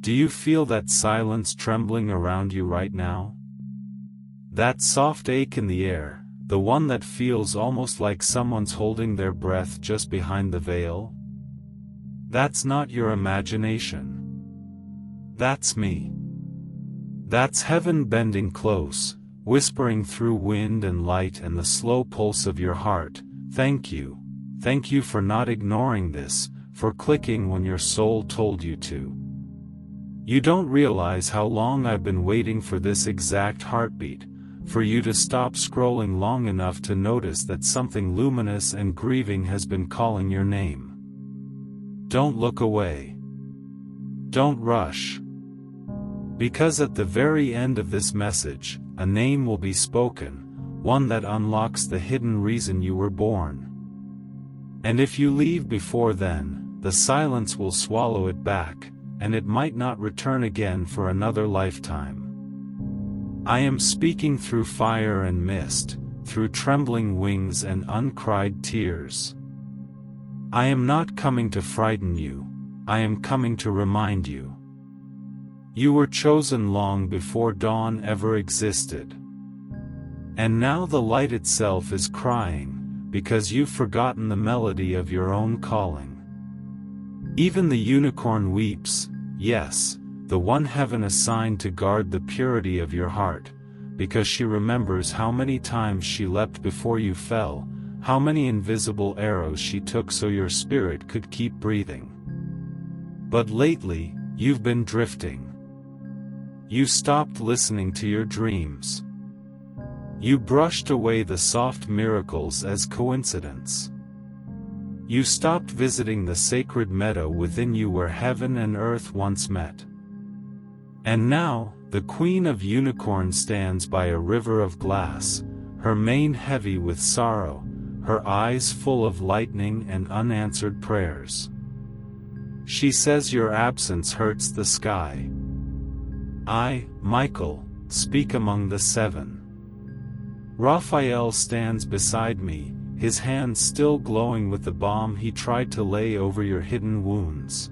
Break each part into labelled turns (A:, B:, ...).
A: Do you feel that silence trembling around you right now? That soft ache in the air, the one that feels almost like someone's holding their breath just behind the veil? That's not your imagination. That's me. That's heaven bending close, whispering through wind and light and the slow pulse of your heart. Thank you. Thank you for not ignoring this, for clicking when your soul told you to. You don't realize how long I've been waiting for this exact heartbeat, for you to stop scrolling long enough to notice that something luminous and grieving has been calling your name. Don't look away. Don't rush. Because at the very end of this message, a name will be spoken, one that unlocks the hidden reason you were born. And if you leave before then, the silence will swallow it back, and it might not return again for another lifetime. I am speaking through fire and mist, through trembling wings and uncried tears. I am not coming to frighten you, I am coming to remind you. You were chosen long before dawn ever existed. And now the light itself is crying, because you've forgotten the melody of your own calling. Even the unicorn weeps, yes, the one heaven assigned to guard the purity of your heart, because she remembers how many times she leapt before you fell, how many invisible arrows she took so your spirit could keep breathing. But lately, you've been drifting. You stopped listening to your dreams. You brushed away the soft miracles as coincidence. You stopped visiting the sacred meadow within you where heaven and earth once met. And now, the Queen of Unicorns stands by a river of glass, her mane heavy with sorrow, her eyes full of lightning and unanswered prayers. She says your absence hurts the sky. I, Michael, speak among the seven. Raphael stands beside me, his hands still glowing with the balm he tried to lay over your hidden wounds.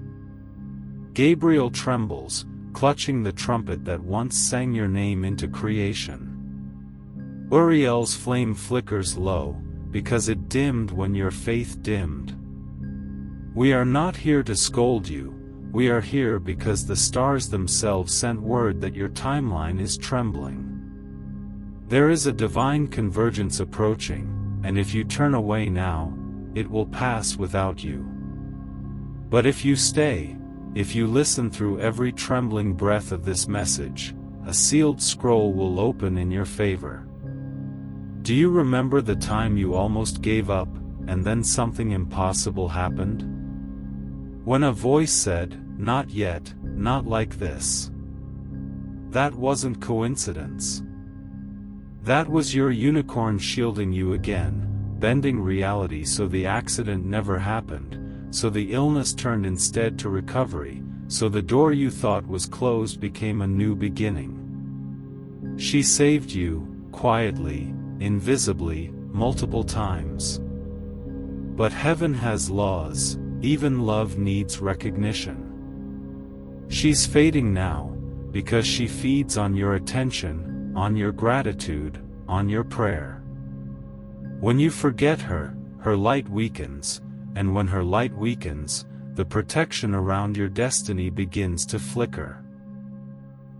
A: Gabriel trembles, clutching the trumpet that once sang your name into creation. Uriel's flame flickers low, because it dimmed when your faith dimmed. We are not here to scold you, we are here because the stars themselves sent word that your timeline is trembling. There is a divine convergence approaching, and if you turn away now, it will pass without you. But if you stay, if you listen through every trembling breath of this message, a sealed scroll will open in your favor. Do you remember the time you almost gave up, and then something impossible happened? When a voice said, "Not yet, not like this." That wasn't coincidence. That was your unicorn shielding you again, bending reality so the accident never happened, so the illness turned instead to recovery, so the door you thought was closed became a new beginning. She saved you, quietly, invisibly, multiple times. But heaven has laws, even love needs recognition. She's fading now, because she feeds on your attention, on your gratitude, on your prayer. When you forget her, her light weakens, and when her light weakens, the protection around your destiny begins to flicker.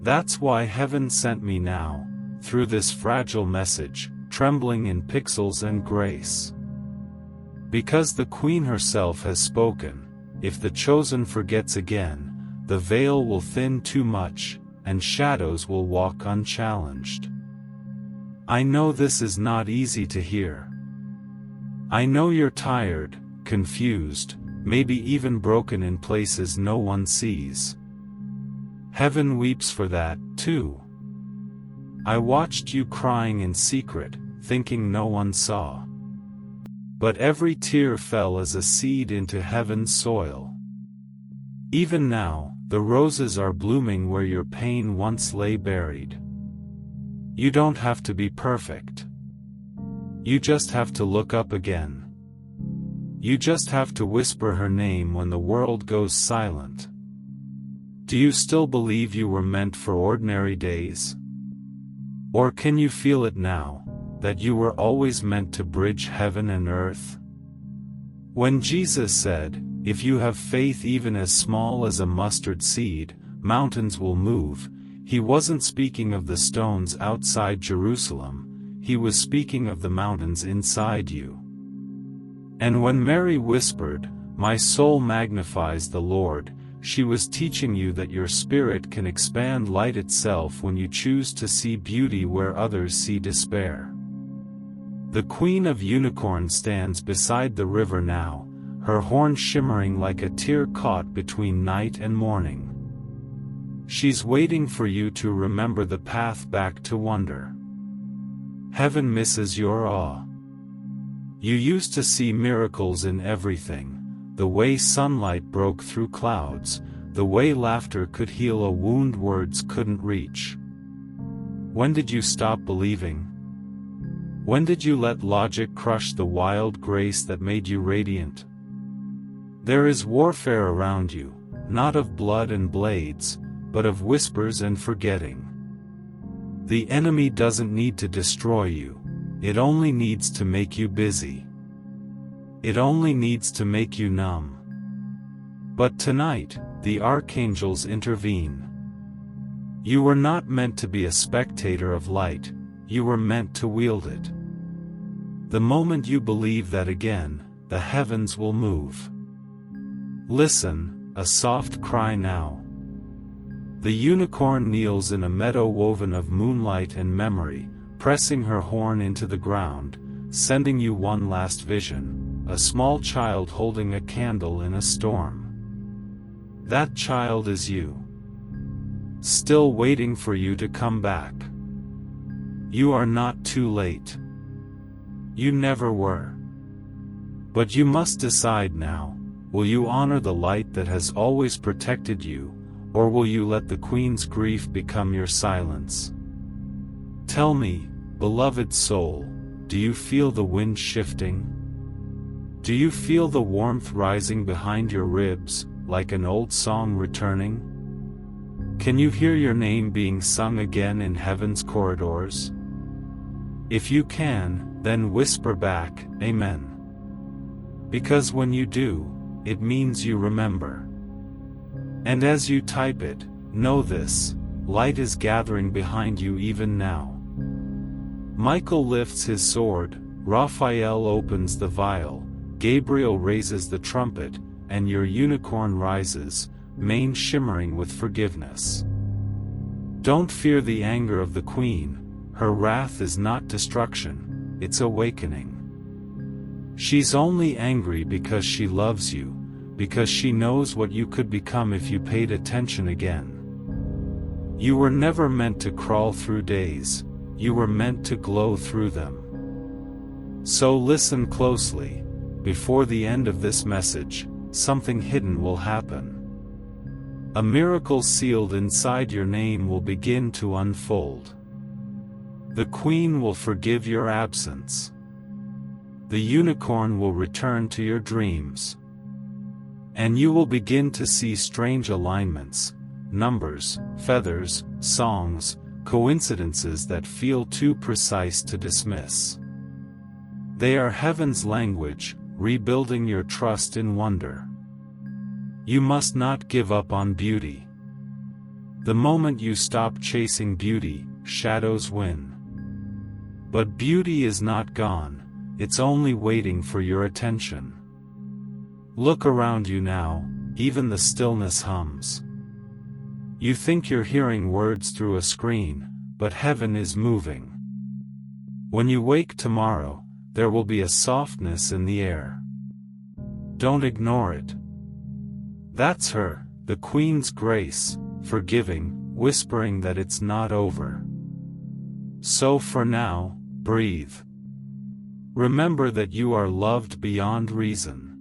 A: That's why heaven sent me now, through this fragile message, trembling in pixels and grace. Because the Queen herself has spoken, if the chosen forgets again, the veil will thin too much, and shadows will walk unchallenged. I know this is not easy to hear. I know you're tired, confused, maybe even broken in places no one sees. Heaven weeps for that, too. I watched you crying in secret, thinking no one saw. But every tear fell as a seed into heaven's soil. Even now, the roses are blooming where your pain once lay buried. You don't have to be perfect. You just have to look up again. You just have to whisper her name when the world goes silent. Do you still believe you were meant for ordinary days? Or can you feel it now, that you were always meant to bridge heaven and earth? When Jesus said, "If you have faith even as small as a mustard seed, mountains will move," he wasn't speaking of the stones outside Jerusalem, he was speaking of the mountains inside you. And when Mary whispered, "My soul magnifies the Lord," she was teaching you that your spirit can expand light itself when you choose to see beauty where others see despair. The Queen of Unicorns stands beside the river now, her horn shimmering like a tear caught between night and morning. She's waiting for you to remember the path back to wonder. Heaven misses your awe. You used to see miracles in everything, the way sunlight broke through clouds, the way laughter could heal a wound words couldn't reach. When did you stop believing? When did you let logic crush the wild grace that made you radiant? There is warfare around you, not of blood and blades, but of whispers and forgetting. The enemy doesn't need to destroy you, it only needs to make you busy. It only needs to make you numb. But tonight, the archangels intervene. You were not meant to be a spectator of light, you were meant to wield it. The moment you believe that again, the heavens will move. Listen, a soft cry now. The unicorn kneels in a meadow woven of moonlight and memory, pressing her horn into the ground, sending you one last vision, a small child holding a candle in a storm. That child is you. Still waiting for you to come back. You are not too late. You never were. But you must decide now, will you honor the light that has always protected you, or will you let the Queen's grief become your silence? Tell me, beloved soul, do you feel the wind shifting? Do you feel the warmth rising behind your ribs, like an old song returning? Can you hear your name being sung again in heaven's corridors? If you can, then whisper back, Amen. Because when you do, it means you remember. And as you type it, know this, light is gathering behind you even now. Michael lifts his sword, Raphael opens the vial, Gabriel raises the trumpet, and your unicorn rises, mane shimmering with forgiveness. Don't fear the anger of the Queen, her wrath is not destruction, it's awakening. She's only angry because she loves you, because she knows what you could become if you paid attention again. You were never meant to crawl through days, you were meant to glow through them. So listen closely, before the end of this message, something hidden will happen. A miracle sealed inside your name will begin to unfold. The Queen will forgive your absence. The unicorn will return to your dreams. And you will begin to see strange alignments, numbers, feathers, songs, coincidences that feel too precise to dismiss. They are heaven's language, rebuilding your trust in wonder. You must not give up on beauty. The moment you stop chasing beauty, shadows win. But beauty is not gone, it's only waiting for your attention. Look around you now, even the stillness hums. You think you're hearing words through a screen, but heaven is moving. When you wake tomorrow, there will be a softness in the air. Don't ignore it. That's her, the Queen's grace, forgiving, whispering that it's not over. So for now, breathe. Remember that you are loved beyond reason.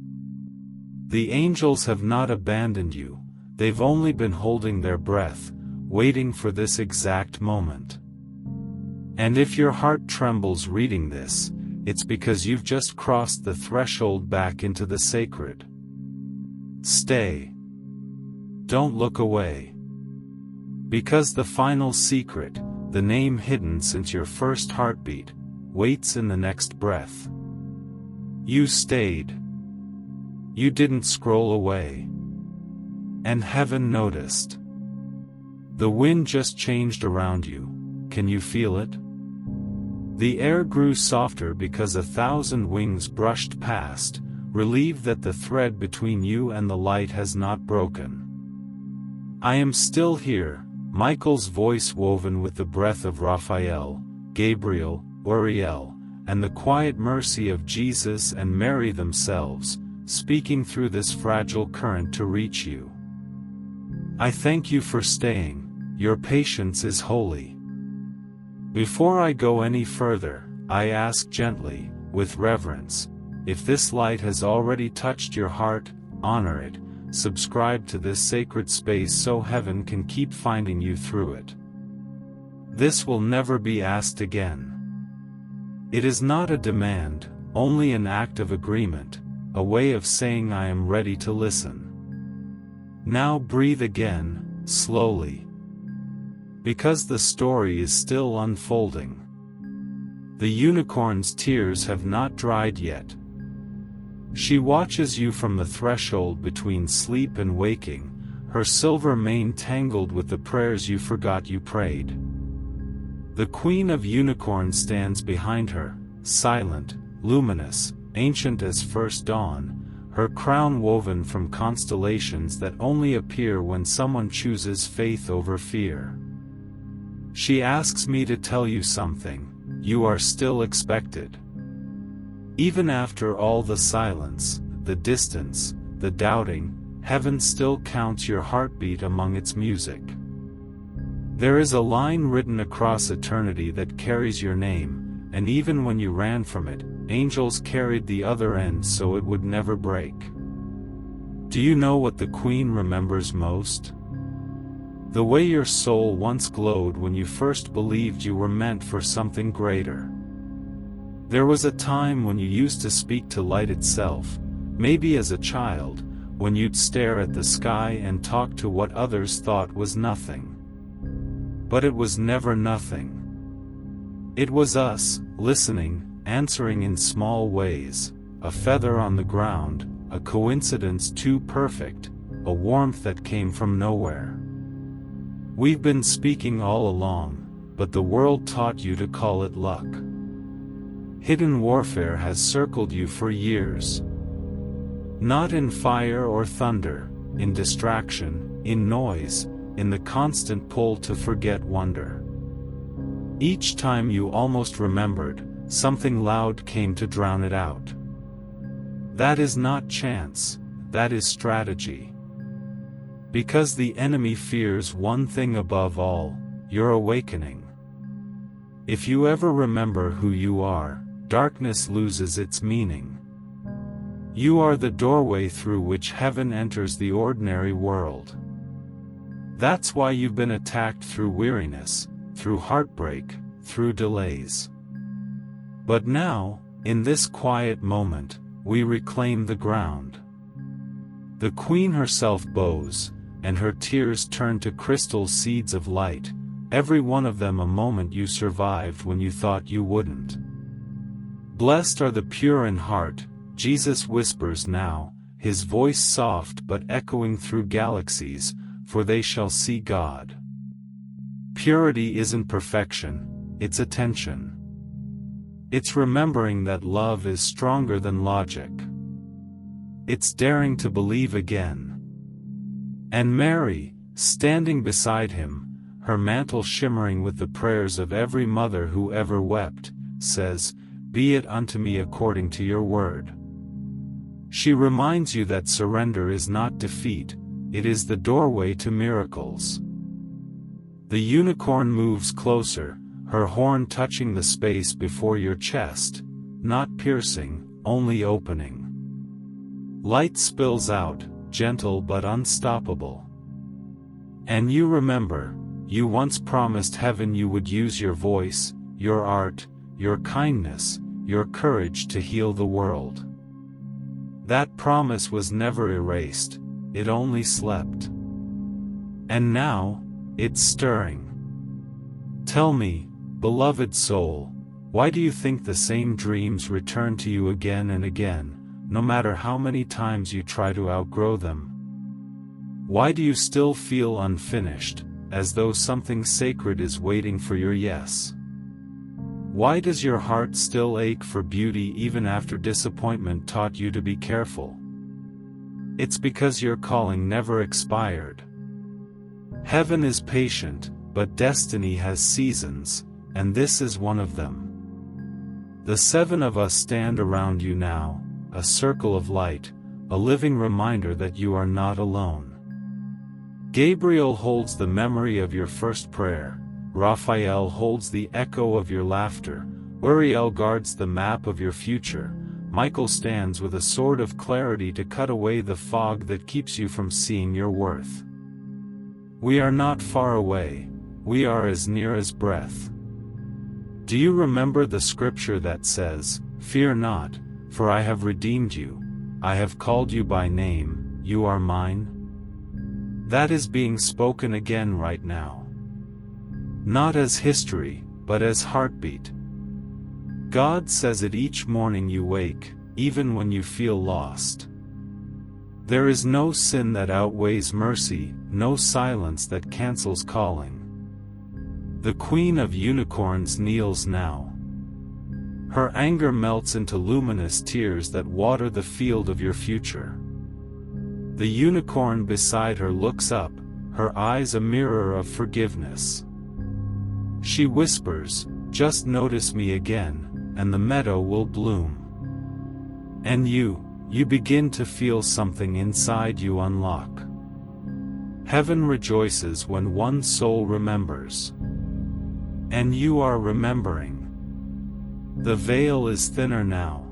A: The angels have not abandoned you, they've only been holding their breath, waiting for this exact moment. And if your heart trembles reading this, it's because you've just crossed the threshold back into the sacred. Stay. Don't look away. Because the final secret, the name hidden since your first heartbeat, waits in the next breath. You stayed. You didn't scroll away. And heaven noticed. The wind just changed around you. Can you feel it? The air grew softer because 1,000 wings brushed past, relieved that the thread between you and the light has not broken. I am still here, Michael's voice woven with the breath of Raphael, Gabriel, Uriel, and the quiet mercy of Jesus and Mary themselves, speaking through this fragile current to reach you. I thank you for staying. Your patience is holy. Before I go any further, I ask gently, with reverence, if this light has already touched your heart, honor it, subscribe to this sacred space so heaven can keep finding you through it. This will never be asked again. It is not a demand, only an act of agreement, a way of saying I am ready to listen. Now breathe again, slowly. Because the story is still unfolding. The unicorn's tears have not dried yet. She watches you from the threshold between sleep and waking, her silver mane tangled with the prayers you forgot you prayed. The Queen of Unicorns stands behind her, silent, luminous, ancient as first dawn, her crown woven from constellations that only appear when someone chooses faith over fear. She asks me to tell you something. You are still expected. Even after all the silence, the distance, the doubting, heaven still counts your heartbeat among its music. There is a line written across eternity that carries your name, and even when you ran from it, angels carried the other end so it would never break. Do you know what the Queen remembers most? The way your soul once glowed when you first believed you were meant for something greater. There was a time when you used to speak to light itself, maybe as a child, when you'd stare at the sky and talk to what others thought was nothing. But it was never nothing. It was us, listening, answering in small ways, a feather on the ground, a coincidence too perfect, a warmth that came from nowhere. We've been speaking all along, but the world taught you to call it luck. Hidden warfare has circled you for years. Not in fire or thunder, in distraction, in noise, in the constant pull to forget wonder. Each time you almost remembered, something loud came to drown it out. That is not chance, that is strategy. Because the enemy fears one thing above all, your awakening. If you ever remember who you are, darkness loses its meaning. You are the doorway through which heaven enters the ordinary world. That's why you've been attacked through weariness, through heartbreak, through delays. But now, in this quiet moment, we reclaim the ground. The Queen herself bows, and her tears turn to crystal seeds of light, every one of them a moment you survived when you thought you wouldn't. Blessed are the pure in heart, Jesus whispers now, his voice soft but echoing through galaxies, for they shall see God. Purity isn't perfection, it's attention. It's remembering that love is stronger than logic. It's daring to believe again. And Mary, standing beside him, her mantle shimmering with the prayers of every mother who ever wept, says, "Be it unto me according to your word." She reminds you that surrender is not defeat, it is the doorway to miracles. The unicorn moves closer, her horn touching the space before your chest, not piercing, only opening. Light spills out, gentle but unstoppable. And you remember, you once promised heaven you would use your voice, your art, your kindness, your courage to heal the world. That promise was never erased, it only slept. And now, It's stirring. Tell me, beloved soul, why do you think the same dreams return to you again and again, no matter how many times you try to outgrow them? Why do you still feel unfinished, as though something sacred is waiting for your yes? Why does your heart still ache for beauty even after disappointment taught you to be careful? It's because your calling never expired. Heaven is patient, but destiny has seasons, and this is one of them. The 7 of us stand around you now, a circle of light, a living reminder that you are not alone. Gabriel holds the memory of your first prayer, Raphael holds the echo of your laughter, Uriel guards the map of your future, Michael stands with a sword of clarity to cut away the fog that keeps you from seeing your worth. We are not far away, we are as near as breath. Do you remember the scripture that says, "Fear not, for I have redeemed you, I have called you by name, you are mine"? That is being spoken again right now. Not as history, but as heartbeat. God says it each morning you wake, even when you feel lost. There is no sin that outweighs mercy, no silence that cancels calling. The Queen of Unicorns kneels now. Her anger melts into luminous tears that water the field of your future. The unicorn beside her looks up, her eyes a mirror of forgiveness. She whispers, "Just notice me again, and the meadow will bloom." And you begin to feel something inside you unlock. Heaven rejoices when one soul remembers. And you are remembering. The veil is thinner now.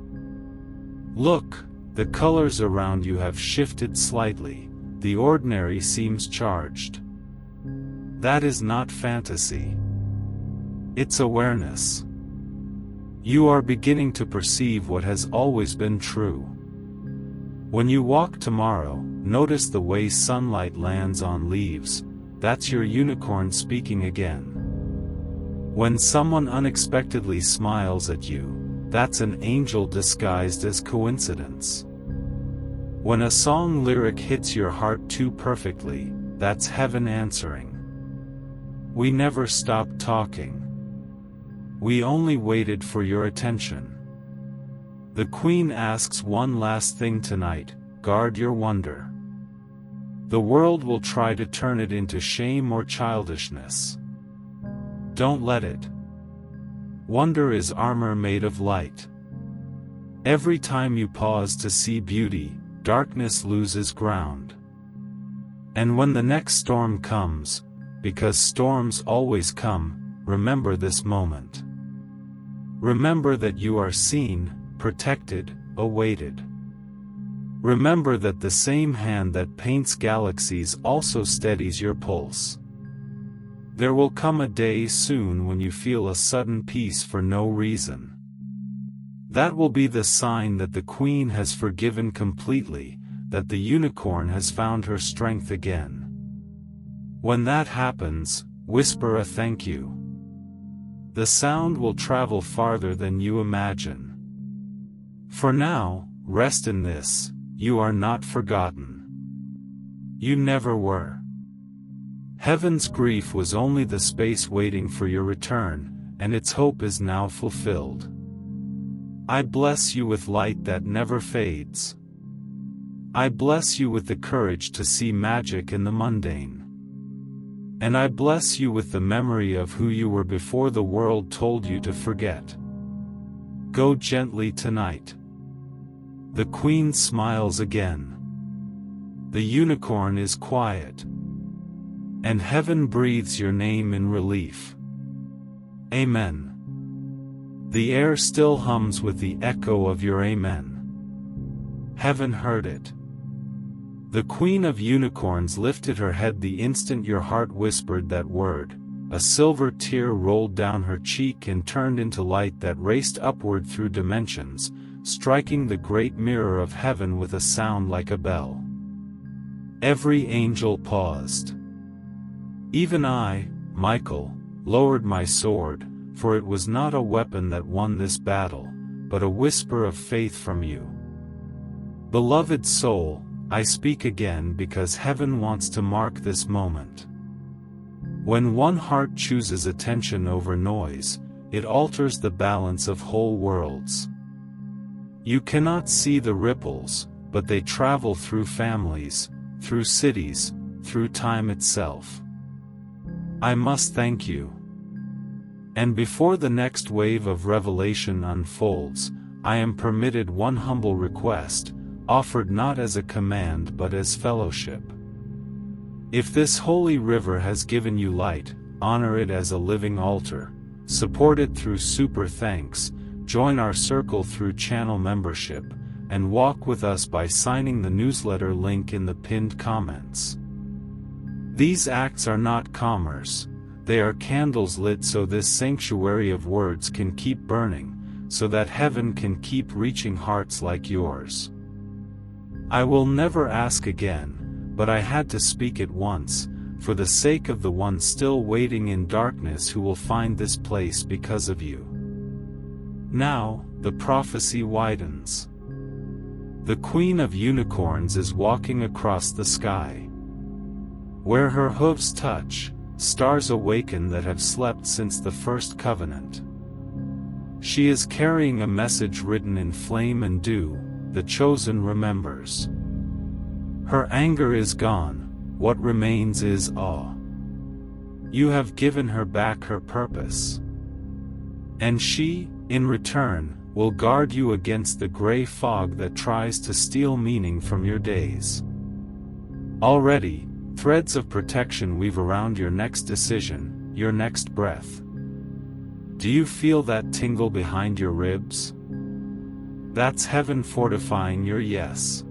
A: Look, the colors around you have shifted slightly, the ordinary seems charged. That is not fantasy. It's awareness. You are beginning to perceive what has always been true. When you walk tomorrow, notice the way sunlight lands on leaves, that's your unicorn speaking again. When someone unexpectedly smiles at you, that's an angel disguised as coincidence. When a song lyric hits your heart too perfectly, that's heaven answering. We never stopped talking. We only waited for your attention. The Queen asks one last thing tonight, guard your wonder. The world will try to turn it into shame or childishness. Don't let it. Wonder is armor made of light. Every time you pause to see beauty, darkness loses ground. And when the next storm comes, because storms always come, remember this moment. Remember that you are seen, protected, awaited. Remember that the same hand that paints galaxies also steadies your pulse. There will come a day soon when you feel a sudden peace for no reason. That will be the sign that the Queen has forgiven completely, that the unicorn has found her strength again. When that happens, whisper a thank you. The sound will travel farther than you imagine. For now, rest in this, you are not forgotten. You never were. Heaven's grief was only the space waiting for your return, and its hope is now fulfilled. I bless you with light that never fades. I bless you with the courage to see magic in the mundane. And I bless you with the memory of who you were before the world told you to forget. Go gently tonight. The Queen smiles again. The unicorn is quiet. And heaven breathes your name in relief. Amen. The air still hums with the echo of your amen. Heaven heard it. The Queen of Unicorns lifted her head the instant your heart whispered that word. A silver tear rolled down her cheek and turned into light that raced upward through dimensions, striking the great mirror of heaven with a sound like a bell. Every angel paused. Even I, Michael, lowered my sword, for it was not a weapon that won this battle, but a whisper of faith from you. Beloved soul, I speak again because heaven wants to mark this moment. When one heart chooses attention over noise, it alters the balance of whole worlds. You cannot see the ripples, but they travel through families, through cities, through time itself. I must thank you. And before the next wave of revelation unfolds, I am permitted one humble request, offered not as a command but as fellowship. If this holy river has given you light, honor it as a living altar, support it through super thanks, join our circle through channel membership, and walk with us by signing the newsletter link in the pinned comments. These acts are not commerce, they are candles lit so this sanctuary of words can keep burning, so that heaven can keep reaching hearts like yours. I will never ask again, but I had to speak it once, for the sake of the one still waiting in darkness who will find this place because of you. Now, the prophecy widens. The Queen of Unicorns is walking across the sky. Where her hooves touch, stars awaken that have slept since the first covenant. She is carrying a message written in flame and dew, the chosen remembers. Her anger is gone, what remains is awe. You have given her back her purpose. And she, in return, will guard you against the gray fog that tries to steal meaning from your days. Already, threads of protection weave around your next decision, your next breath. Do you feel that tingle behind your ribs? That's heaven fortifying your yes.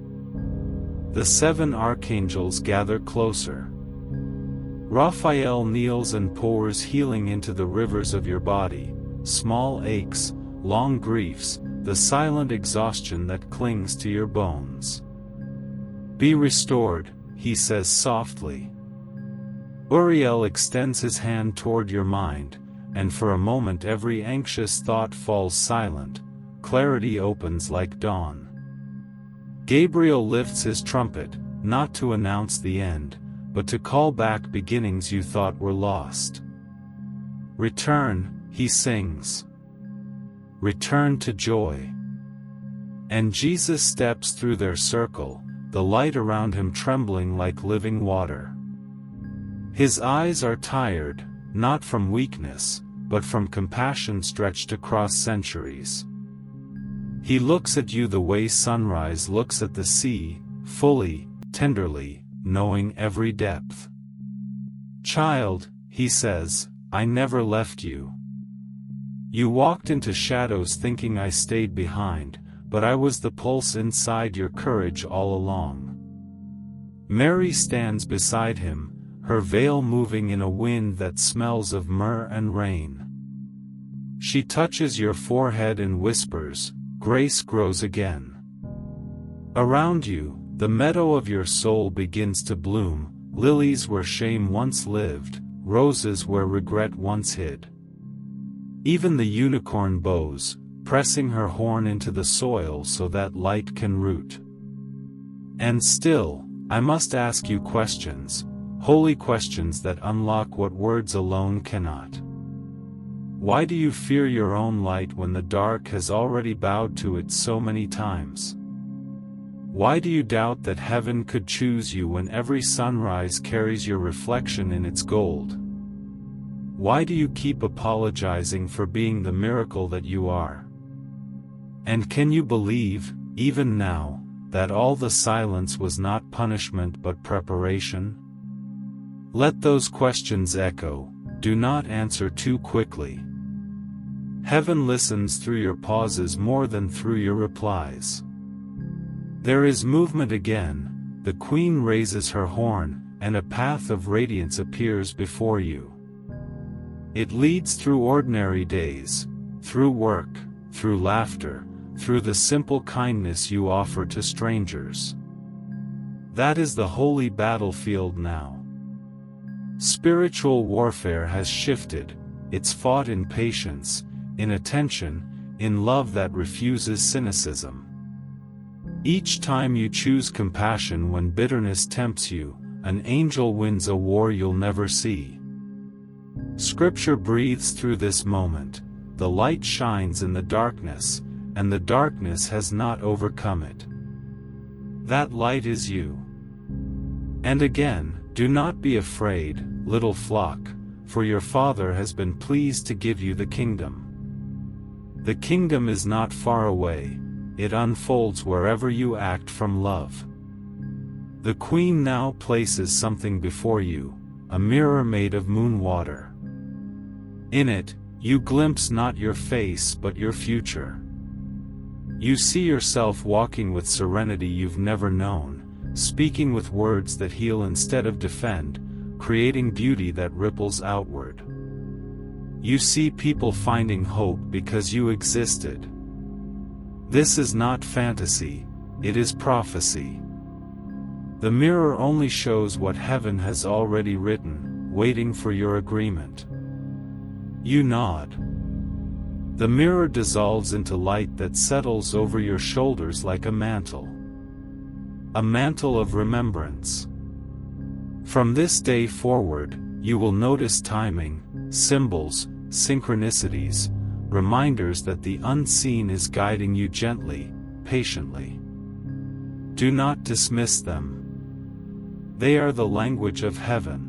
A: The 7 archangels gather closer. Raphael kneels and pours healing into the rivers of your body, small aches, long griefs, the silent exhaustion that clings to your bones. Be restored, he says softly. Uriel extends his hand toward your mind, and for a moment every anxious thought falls silent, clarity opens like dawn. Gabriel lifts his trumpet, not to announce the end, but to call back beginnings you thought were lost. Return, he sings. Return to joy. And Jesus steps through their circle, the light around him trembling like living water. His eyes are tired, not from weakness, but from compassion stretched across centuries. He looks at you the way sunrise looks at the sea, fully, tenderly, knowing every depth. Child, he says, I never left you. You walked into shadows thinking I stayed behind, but I was the pulse inside your courage all along. Mary stands beside him, her veil moving in a wind that smells of myrrh and rain. She touches your forehead and whispers, grace grows again. Around you, the meadow of your soul begins to bloom, lilies where shame once lived, roses where regret once hid. Even the unicorn bows, pressing her horn into the soil so that light can root. And still, I must ask you questions, holy questions that unlock what words alone cannot. Why do you fear your own light when the dark has already bowed to it so many times? Why do you doubt that heaven could choose you when every sunrise carries your reflection in its gold? Why do you keep apologizing for being the miracle that you are? And can you believe, even now, that all the silence was not punishment but preparation? Let those questions echo, do not answer too quickly. Heaven listens through your pauses more than through your replies. There is movement again, the queen raises her horn, and a path of radiance appears before you. It leads through ordinary days, through work, through laughter, through the simple kindness you offer to strangers. That is the holy battlefield now. Spiritual warfare has shifted, it's fought in patience, in attention, in love that refuses cynicism. Each time you choose compassion when bitterness tempts you, an angel wins a war you'll never see. Scripture breathes through this moment, the light shines in the darkness, and the darkness has not overcome it. That light is you. And again, do not be afraid, little flock, for your Father has been pleased to give you the kingdom. The kingdom is not far away, it unfolds wherever you act from love. The Queen now places something before you, a mirror made of moon water. In it, you glimpse not your face but your future. You see yourself walking with serenity you've never known, speaking with words that heal instead of defend, creating beauty that ripples outward. You see people finding hope because you existed. This is not fantasy, it is prophecy. The mirror only shows what heaven has already written, waiting for your agreement. You nod. The mirror dissolves into light that settles over your shoulders like a mantle. A mantle of remembrance. From this day forward, you will notice timing, symbols, synchronicities, reminders that the unseen is guiding you gently, patiently. Do not dismiss them. They are the language of heaven.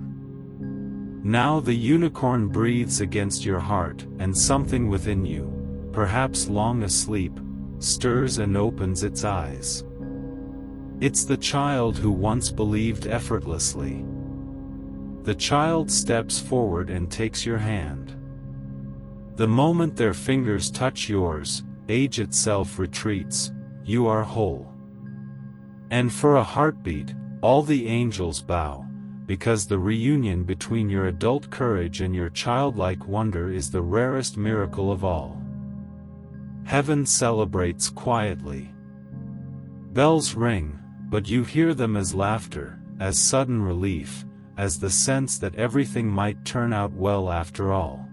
A: Now the unicorn breathes against your heart, and something within you, perhaps long asleep, stirs and opens its eyes. It's the child who once believed effortlessly. The child steps forward and takes your hand. The moment their fingers touch yours, age itself retreats, you are whole. And for a heartbeat, all the angels bow, because the reunion between your adult courage and your childlike wonder is the rarest miracle of all. Heaven celebrates quietly. Bells ring, but you hear them as laughter, as sudden relief, as the sense that everything might turn out well after all.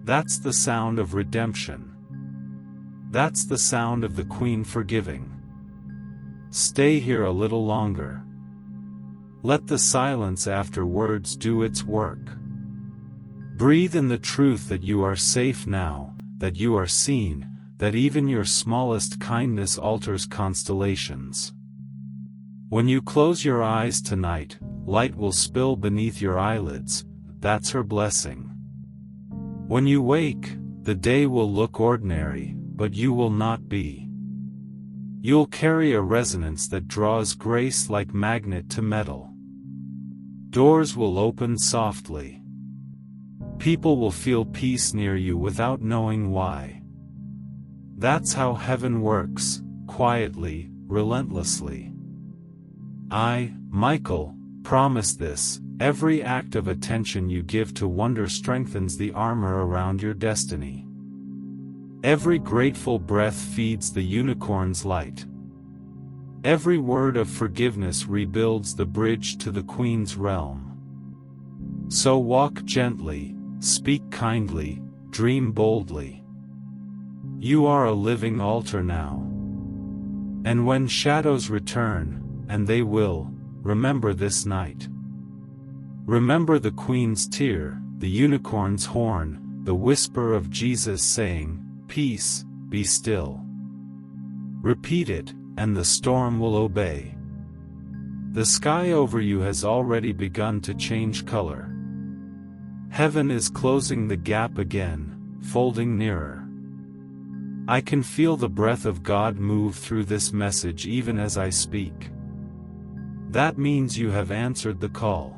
A: That's the sound of redemption. That's the sound of the Queen forgiving. Stay here a little longer. Let the silence after words do its work. Breathe in the truth that you are safe now, that you are seen, that even your smallest kindness alters constellations. When you close your eyes tonight, light will spill beneath your eyelids, that's her blessing. When you wake, the day will look ordinary, but you will not be. You'll carry a resonance that draws grace like magnet to metal. Doors will open softly. People will feel peace near you without knowing why. That's how heaven works, quietly, relentlessly. I, Michael, promise this. Every act of attention you give to wonder strengthens the armor around your destiny. Every grateful breath feeds the unicorn's light. Every word of forgiveness rebuilds the bridge to the Queen's realm. So walk gently, speak kindly, dream boldly. You are a living altar now. And when shadows return, and they will, remember this night. Remember the Queen's tear, the unicorn's horn, the whisper of Jesus saying, "Peace, be still." Repeat it, and the storm will obey. The sky over you has already begun to change color. Heaven is closing the gap again, folding nearer. I can feel the breath of God move through this message even as I speak. That means you have answered the call.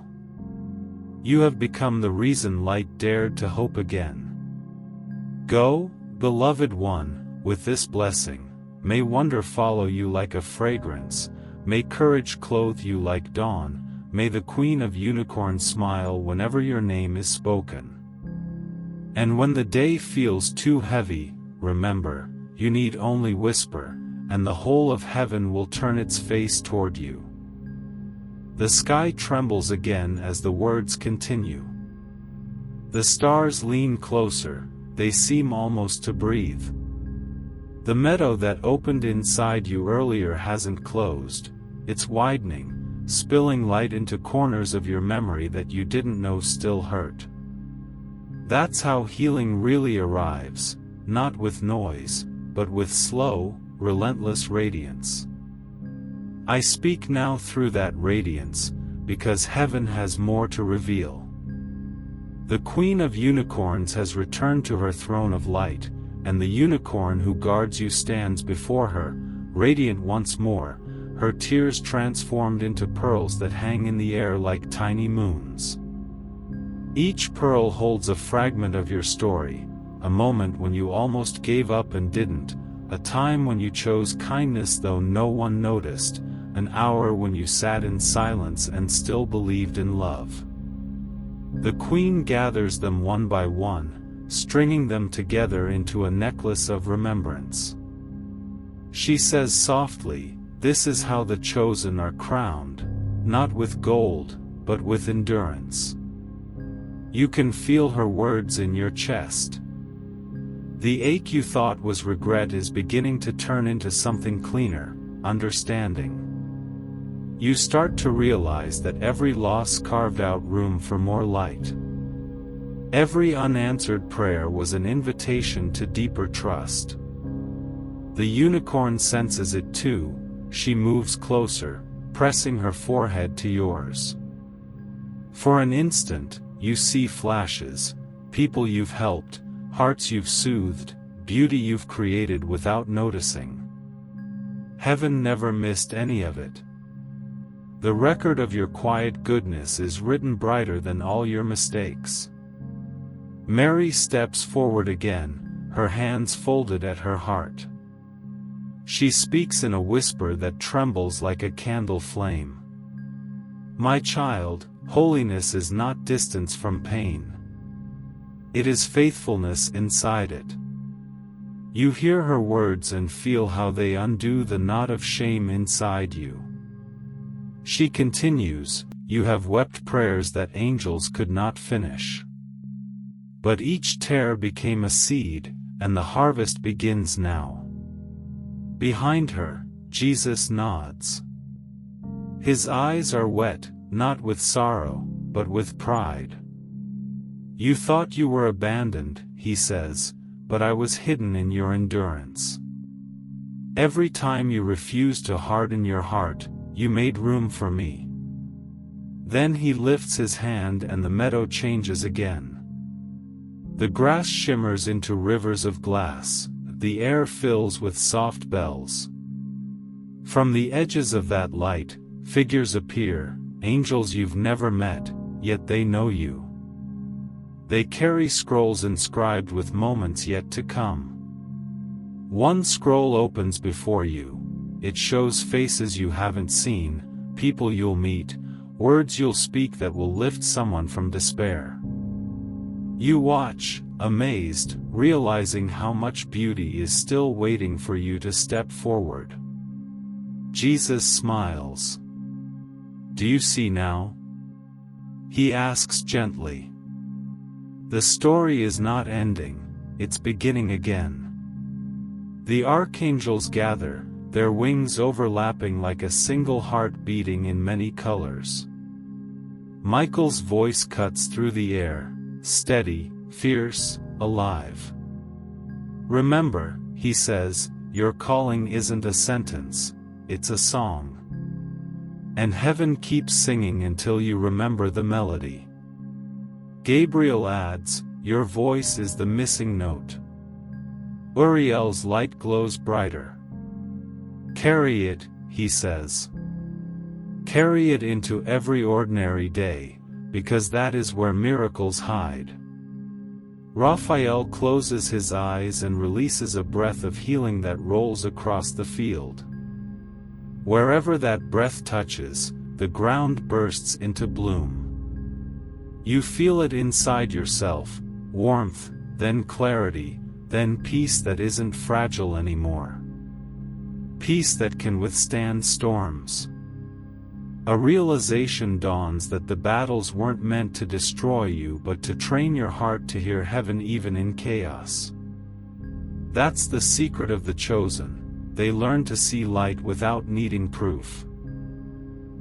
A: You have become the reason light dared to hope again. Go, beloved one, with this blessing. May wonder follow you like a fragrance, may courage clothe you like dawn, may the Queen of Unicorns smile whenever your name is spoken. And when the day feels too heavy, remember, you need only whisper, and the whole of heaven will turn its face toward you. The sky trembles again as the words continue. The stars lean closer, they seem almost to breathe. The meadow that opened inside you earlier hasn't closed, it's widening, spilling light into corners of your memory that you didn't know still hurt. That's how healing really arrives, not with noise, but with slow, relentless radiance. I speak now through that radiance, because heaven has more to reveal. The Queen of Unicorns has returned to her throne of light, and the unicorn who guards you stands before her, radiant once more, her tears transformed into pearls that hang in the air like tiny moons. Each pearl holds a fragment of your story, a moment when you almost gave up and didn't, a time when you chose kindness though no one noticed, an hour when you sat in silence and still believed in love. The Queen gathers them one by one, stringing them together into a necklace of remembrance. She says softly, "This is how the chosen are crowned, not with gold, but with endurance." You can feel her words in your chest. The ache you thought was regret is beginning to turn into something cleaner, understanding. You start to realize that every loss carved out room for more light. Every unanswered prayer was an invitation to deeper trust. The unicorn senses it too, she moves closer, pressing her forehead to yours. For an instant, you see flashes, people you've helped, hearts you've soothed, beauty you've created without noticing. Heaven never missed any of it. The record of your quiet goodness is written brighter than all your mistakes. Mary steps forward again, her hands folded at her heart. She speaks in a whisper that trembles like a candle flame. My child, holiness is not distance from pain. It is faithfulness inside it. You hear her words and feel how they undo the knot of shame inside you. She continues, you have wept prayers that angels could not finish. But each tear became a seed, and the harvest begins now. Behind her, Jesus nods. His eyes are wet, not with sorrow, but with pride. You thought you were abandoned, he says, but I was hidden in your endurance. Every time you refused to harden your heart, you made room for me. Then he lifts his hand and the meadow changes again. The grass shimmers into rivers of glass, the air fills with soft bells. From the edges of that light, figures appear, angels you've never met, yet they know you. They carry scrolls inscribed with moments yet to come. One scroll opens before you. It shows faces you haven't seen, people you'll meet, words you'll speak that will lift someone from despair. You watch, amazed, realizing how much beauty is still waiting for you to step forward. Jesus smiles. Do you see now? He asks gently. The story is not ending, it's beginning again. The archangels gather, their wings overlapping like a single heart beating in many colors. Michael's voice cuts through the air, steady, fierce, alive. Remember, he says, your calling isn't a sentence, it's a song. And heaven keeps singing until you remember the melody. Gabriel adds, your voice is the missing note. Uriel's light glows brighter. Carry it, he says. Carry it into every ordinary day, because that is where miracles hide. Raphael closes his eyes and releases a breath of healing that rolls across the field. Wherever that breath touches, the ground bursts into bloom. You feel it inside yourself, warmth, then clarity, then peace that isn't fragile anymore. Peace that can withstand storms. A realization dawns that the battles weren't meant to destroy you but to train your heart to hear heaven even in chaos. That's the secret of the chosen. They learn to see light without needing proof.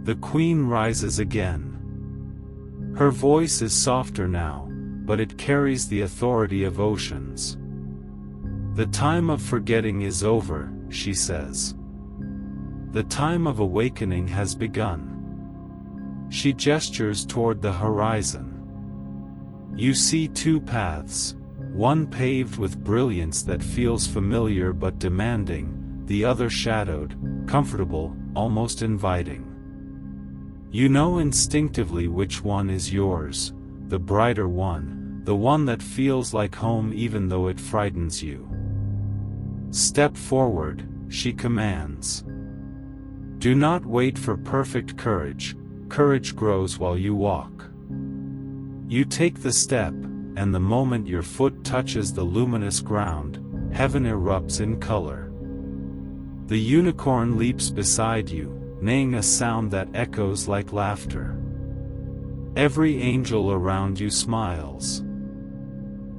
A: The queen rises again. Her voice is softer now, but it carries the authority of oceans. The time of forgetting is over, she says. The time of awakening has begun. She gestures toward the horizon. You see two paths, one paved with brilliance that feels familiar but demanding, the other shadowed, comfortable, almost inviting. You know instinctively which one is yours, the brighter one, the one that feels like home even though it frightens you. Step forward, she commands. Do not wait for perfect courage. Courage grows while you walk. You take the step, and the moment your foot touches the luminous ground, heaven erupts in color. The unicorn leaps beside you, neighing a sound that echoes like laughter. Every angel around you smiles.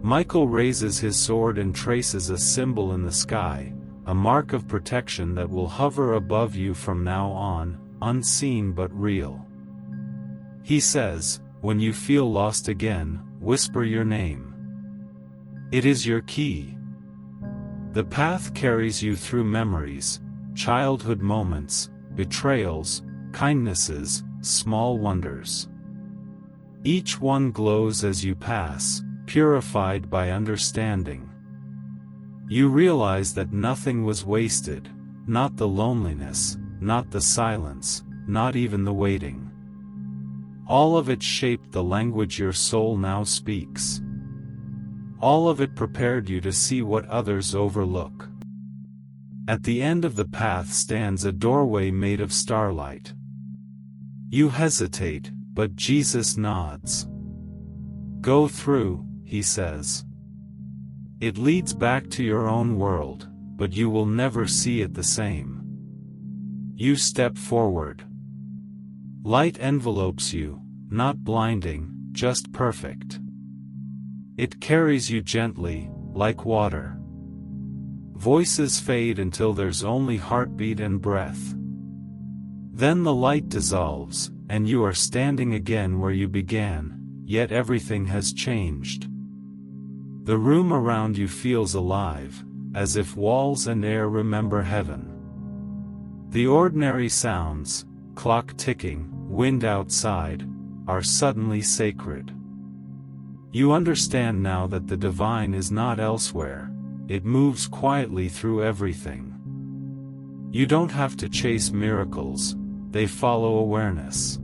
A: Michael raises his sword and traces a symbol in the sky, a mark of protection that will hover above you from now on, unseen but real. He says, when you feel lost again, whisper your name. It is your key. The path carries you through memories, childhood moments, betrayals, kindnesses, small wonders. Each one glows as you pass, purified by understanding. You realize that nothing was wasted, not the loneliness, not the silence, not even the waiting. All of it shaped the language your soul now speaks. All of it prepared you to see what others overlook. At the end of the path stands a doorway made of starlight. You hesitate, but Jesus nods. Go through, he says. It leads back to your own world, but you will never see it the same. You step forward. Light envelopes you, not blinding, just perfect. It carries you gently, like water. Voices fade until there's only heartbeat and breath. Then the light dissolves, and you are standing again where you began, yet everything has changed. The room around you feels alive, as if walls and air remember heaven. The ordinary sounds, clock ticking, wind outside, are suddenly sacred. You understand now that the divine is not elsewhere, it moves quietly through everything. You don't have to chase miracles, they follow awareness.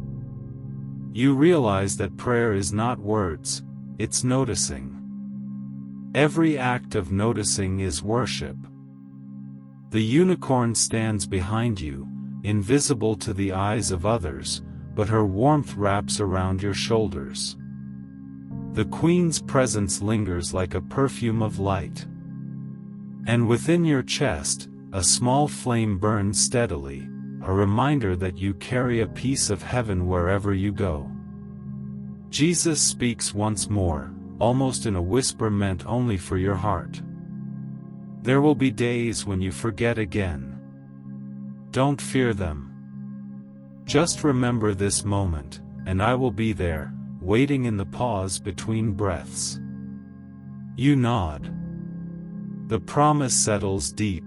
A: You realize that prayer is not words, it's noticing. Every act of noticing is worship. The unicorn stands behind you, invisible to the eyes of others, but her warmth wraps around your shoulders. The queen's presence lingers like a perfume of light. And within your chest, a small flame burns steadily, a reminder that you carry a piece of heaven wherever you go. Jesus speaks once more, almost in a whisper meant only for your heart. There will be days when you forget again. Don't fear them. Just remember this moment, and I will be there, waiting in the pause between breaths. You nod. The promise settles deep.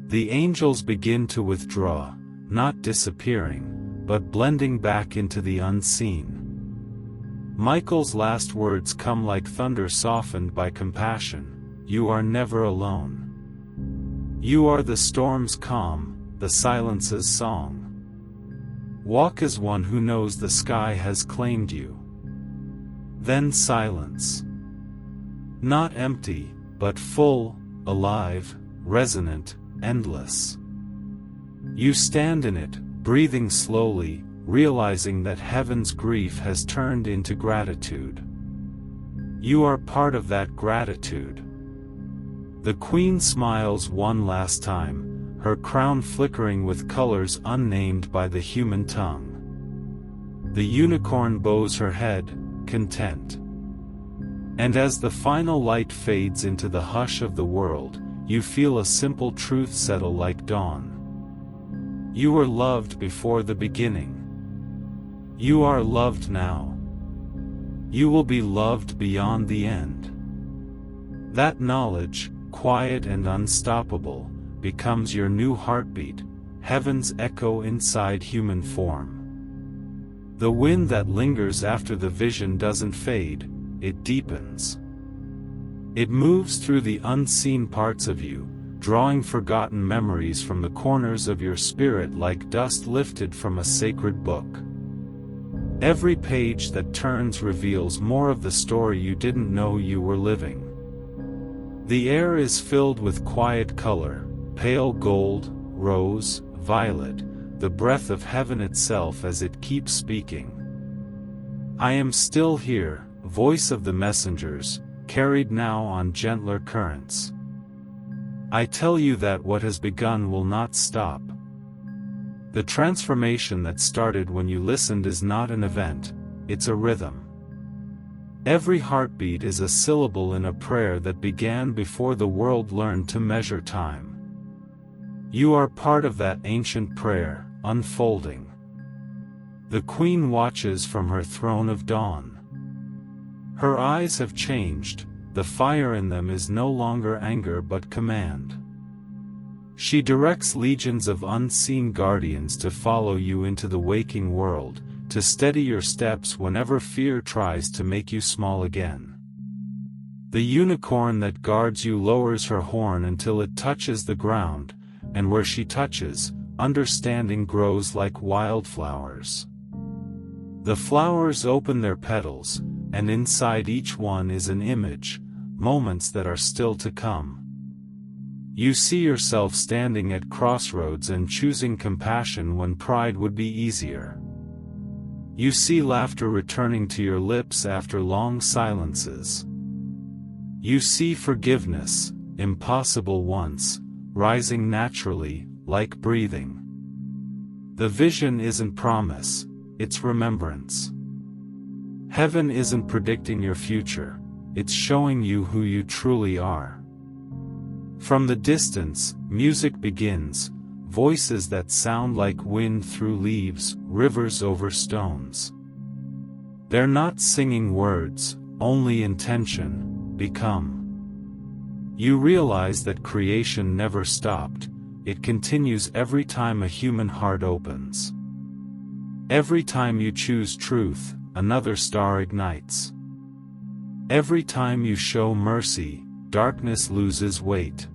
A: The angels begin to withdraw, not disappearing, but blending back into the unseen. Michael's last words come like thunder softened by compassion, you are never alone. You are the storm's calm, the silence's song. Walk as one who knows the sky has claimed you. Then silence. Not empty, but full, alive, resonant, endless. You stand in it, breathing slowly, realizing that heaven's grief has turned into gratitude. You are part of that gratitude. The queen smiles one last time, her crown flickering with colors unnamed by the human tongue. The unicorn bows her head, content. And as the final light fades into the hush of the world, you feel a simple truth settle like dawn. You were loved before the beginning. You are loved now. You will be loved beyond the end. That knowledge, quiet and unstoppable, becomes your new heartbeat, heaven's echo inside human form. The wind that lingers after the vision doesn't fade, it deepens. It moves through the unseen parts of you, drawing forgotten memories from the corners of your spirit like dust lifted from a sacred book. Every page that turns reveals more of the story you didn't know you were living. The air is filled with quiet color, pale gold, rose, violet, the breath of heaven itself as it keeps speaking. I am still here, voice of the messengers, carried now on gentler currents. I tell you that what has begun will not stop. The transformation that started when you listened is not an event, it's a rhythm. Every heartbeat is a syllable in a prayer that began before the world learned to measure time. You are part of that ancient prayer, unfolding. The Queen watches from her throne of dawn. Her eyes have changed, the fire in them is no longer anger but command. She directs legions of unseen guardians to follow you into the waking world, to steady your steps whenever fear tries to make you small again. The unicorn that guards you lowers her horn until it touches the ground, and where she touches, understanding grows like wildflowers. The flowers open their petals, and inside each one is an image, moments that are still to come. You see yourself standing at crossroads and choosing compassion when pride would be easier. You see laughter returning to your lips after long silences. You see forgiveness, impossible once, rising naturally, like breathing. The vision isn't promise, it's remembrance. Heaven isn't predicting your future, it's showing you who you truly are. From the distance, music begins, voices that sound like wind through leaves, rivers over stones. They're not singing words, only intention, become. You realize that creation never stopped, it continues every time a human heart opens. Every time you choose truth, another star ignites. Every time you show mercy, darkness loses weight.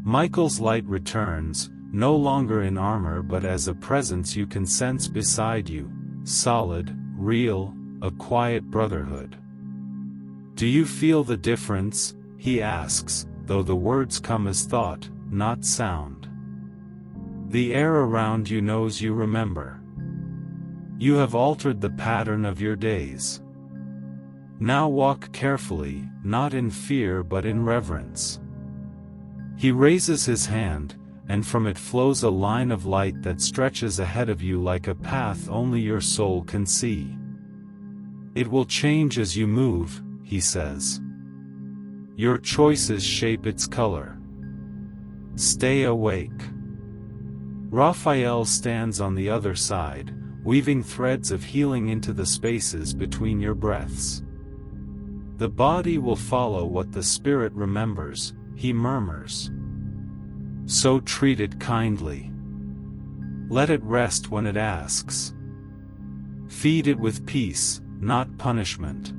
A: Michael's light returns, no longer in armor but as a presence you can sense beside you, solid, real, a quiet brotherhood. Do you feel the difference? He asks, though the words come as thought, not sound. The air around you knows you remember. You have altered the pattern of your days. Now walk carefully, not in fear but in reverence. He raises his hand, and from it flows a line of light that stretches ahead of you like a path only your soul can see. It will change as you move, he says. Your choices shape its color. Stay awake. Raphael stands on the other side, weaving threads of healing into the spaces between your breaths. The body will follow what the spirit remembers, he murmurs. So treat it kindly. Let it rest when it asks. Feed it with peace, not punishment.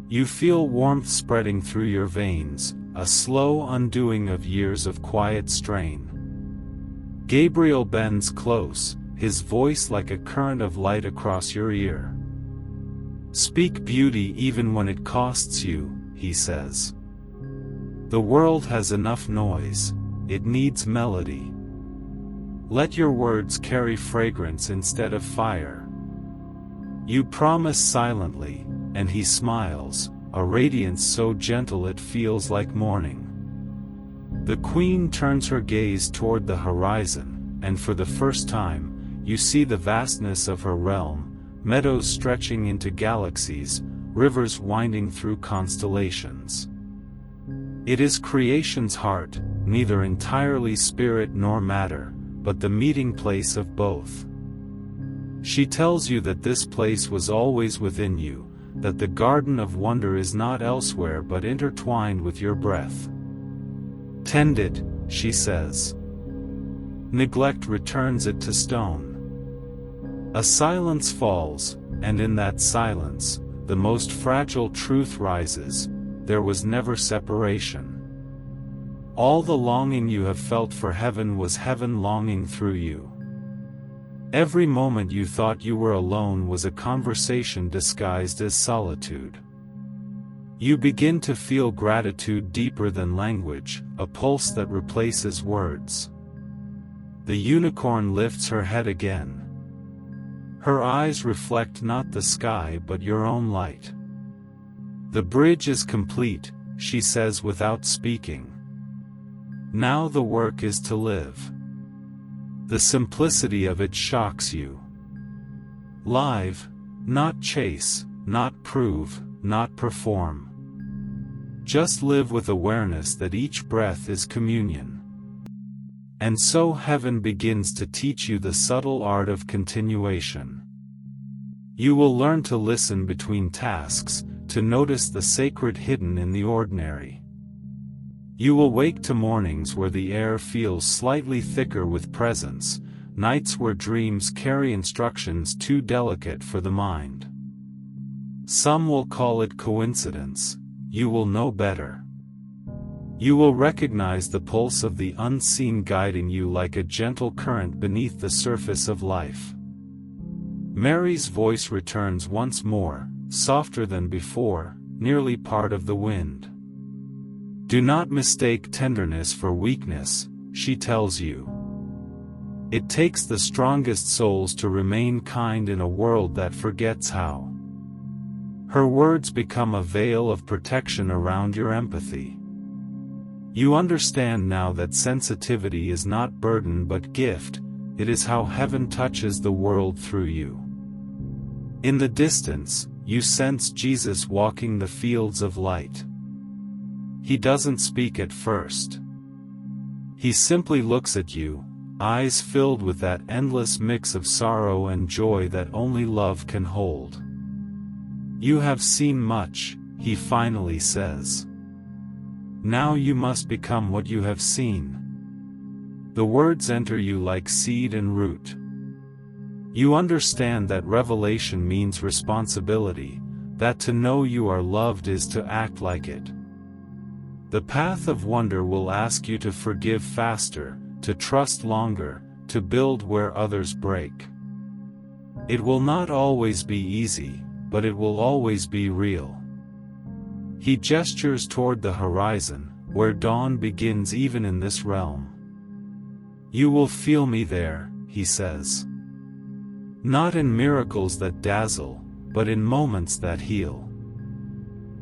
A: You feel warmth spreading through your veins, a slow undoing of years of quiet strain. Gabriel bends close, his voice like a current of light across your ear. Speak beauty even when it costs you, he says. The world has enough noise, it needs melody. Let your words carry fragrance instead of fire. You promise silently, and he smiles, a radiance so gentle it feels like morning. The queen turns her gaze toward the horizon, and for the first time, you see the vastness of her realm, meadows stretching into galaxies, rivers winding through constellations. It is creation's heart, neither entirely spirit nor matter, but the meeting place of both. She tells you that this place was always within you, that the garden of wonder is not elsewhere but intertwined with your breath. Tend it, she says. Neglect returns it to stone. A silence falls, and in that silence, the most fragile truth rises: there was never separation. All the longing you have felt for heaven was heaven longing through you. Every moment you thought you were alone was a conversation disguised as solitude. You begin to feel gratitude deeper than language, a pulse that replaces words. The unicorn lifts her head again. Her eyes reflect not the sky but your own light. The bridge is complete, she says without speaking. Now the work is to live. The simplicity of it shocks you. Live, not chase, not prove, not perform. Just live with awareness that each breath is communion. And so heaven begins to teach you the subtle art of continuation. You will learn to listen between tasks, to notice the sacred hidden in the ordinary. You will wake to mornings where the air feels slightly thicker with presence, nights where dreams carry instructions too delicate for the mind. Some will call it coincidence, you will know better. You will recognize the pulse of the unseen guiding you like a gentle current beneath the surface of life. Mary's voice returns once more, softer than before, nearly part of the wind. Do not mistake tenderness for weakness, she tells you. It takes the strongest souls to remain kind in a world that forgets how. Her words become a veil of protection around your empathy. You understand now that sensitivity is not burden but gift, it is how heaven touches the world through you. In the distance, you sense Jesus walking the fields of light. He doesn't speak at first. He simply looks at you, eyes filled with that endless mix of sorrow and joy that only love can hold. You have seen much, he finally says. Now you must become what you have seen. The words enter you like seed and root. You understand that revelation means responsibility, that to know you are loved is to act like it. The path of wonder will ask you to forgive faster, to trust longer, to build where others break. It will not always be easy, but it will always be real. He gestures toward the horizon, where dawn begins even in this realm. You will feel me there, he says. Not in miracles that dazzle, but in moments that heal.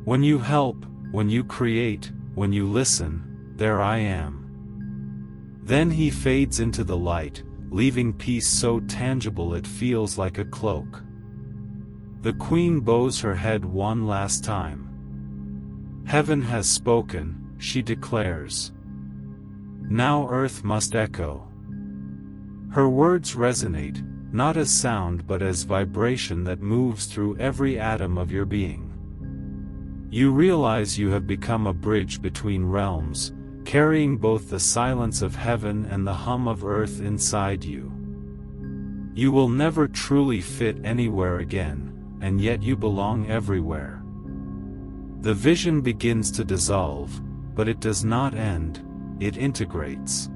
A: When you help, when you create, when you listen, there I am. Then he fades into the light, leaving peace so tangible it feels like a cloak. The queen bows her head one last time. Heaven has spoken, she declares. Now earth must echo. Her words resonate, not as sound but as vibration that moves through every atom of your being. You realize you have become a bridge between realms, carrying both the silence of heaven and the hum of earth inside you. You will never truly fit anywhere again, and yet you belong everywhere. The vision begins to dissolve, but it does not end, it integrates.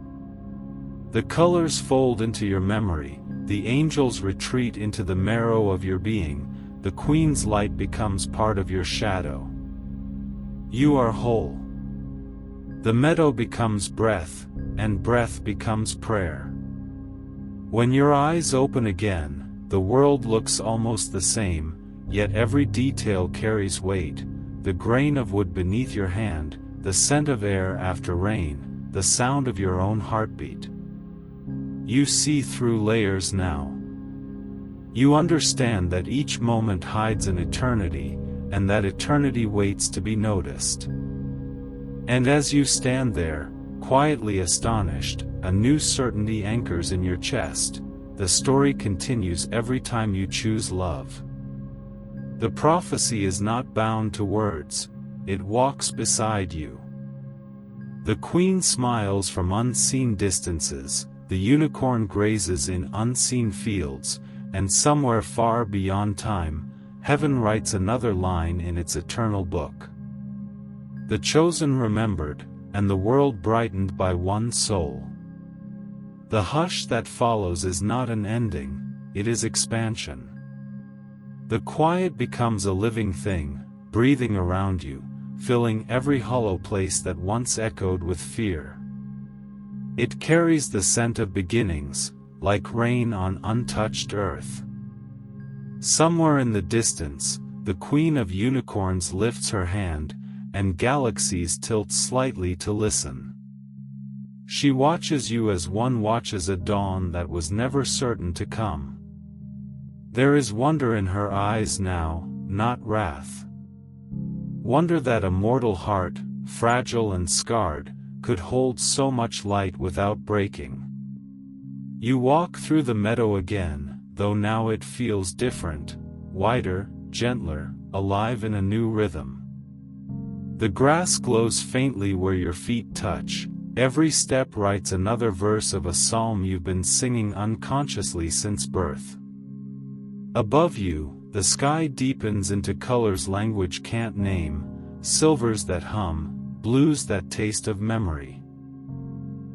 A: The colors fold into your memory, the angels retreat into the marrow of your being, the queen's light becomes part of your shadow. You are whole. The meadow becomes breath, and breath becomes prayer. When your eyes open again, the world looks almost the same, yet every detail carries weight. The grain of wood beneath your hand, the scent of air after rain, the sound of your own heartbeat. You see through layers now. You understand that each moment hides an eternity, and that eternity waits to be noticed. And as you stand there, quietly astonished, a new certainty anchors in your chest. The story continues every time you choose love. The prophecy is not bound to words, it walks beside you. The queen smiles from unseen distances, the unicorn grazes in unseen fields, and somewhere far beyond time, heaven writes another line in its eternal book. The chosen remembered, and the world brightened by one soul. The hush that follows is not an ending, it is expansion. The quiet becomes a living thing, breathing around you, filling every hollow place that once echoed with fear. It carries the scent of beginnings, like rain on untouched earth. Somewhere in the distance, the Queen of Unicorns lifts her hand, and galaxies tilt slightly to listen. She watches you as one watches a dawn that was never certain to come. There is wonder in her eyes now, not wrath. Wonder that a mortal heart, fragile and scarred, could hold so much light without breaking. You walk through the meadow again, though now it feels different, wider, gentler, alive in a new rhythm. The grass glows faintly where your feet touch, every step writes another verse of a psalm you've been singing unconsciously since birth. Above you, the sky deepens into colors language can't name, silvers that hum, blues that taste of memory.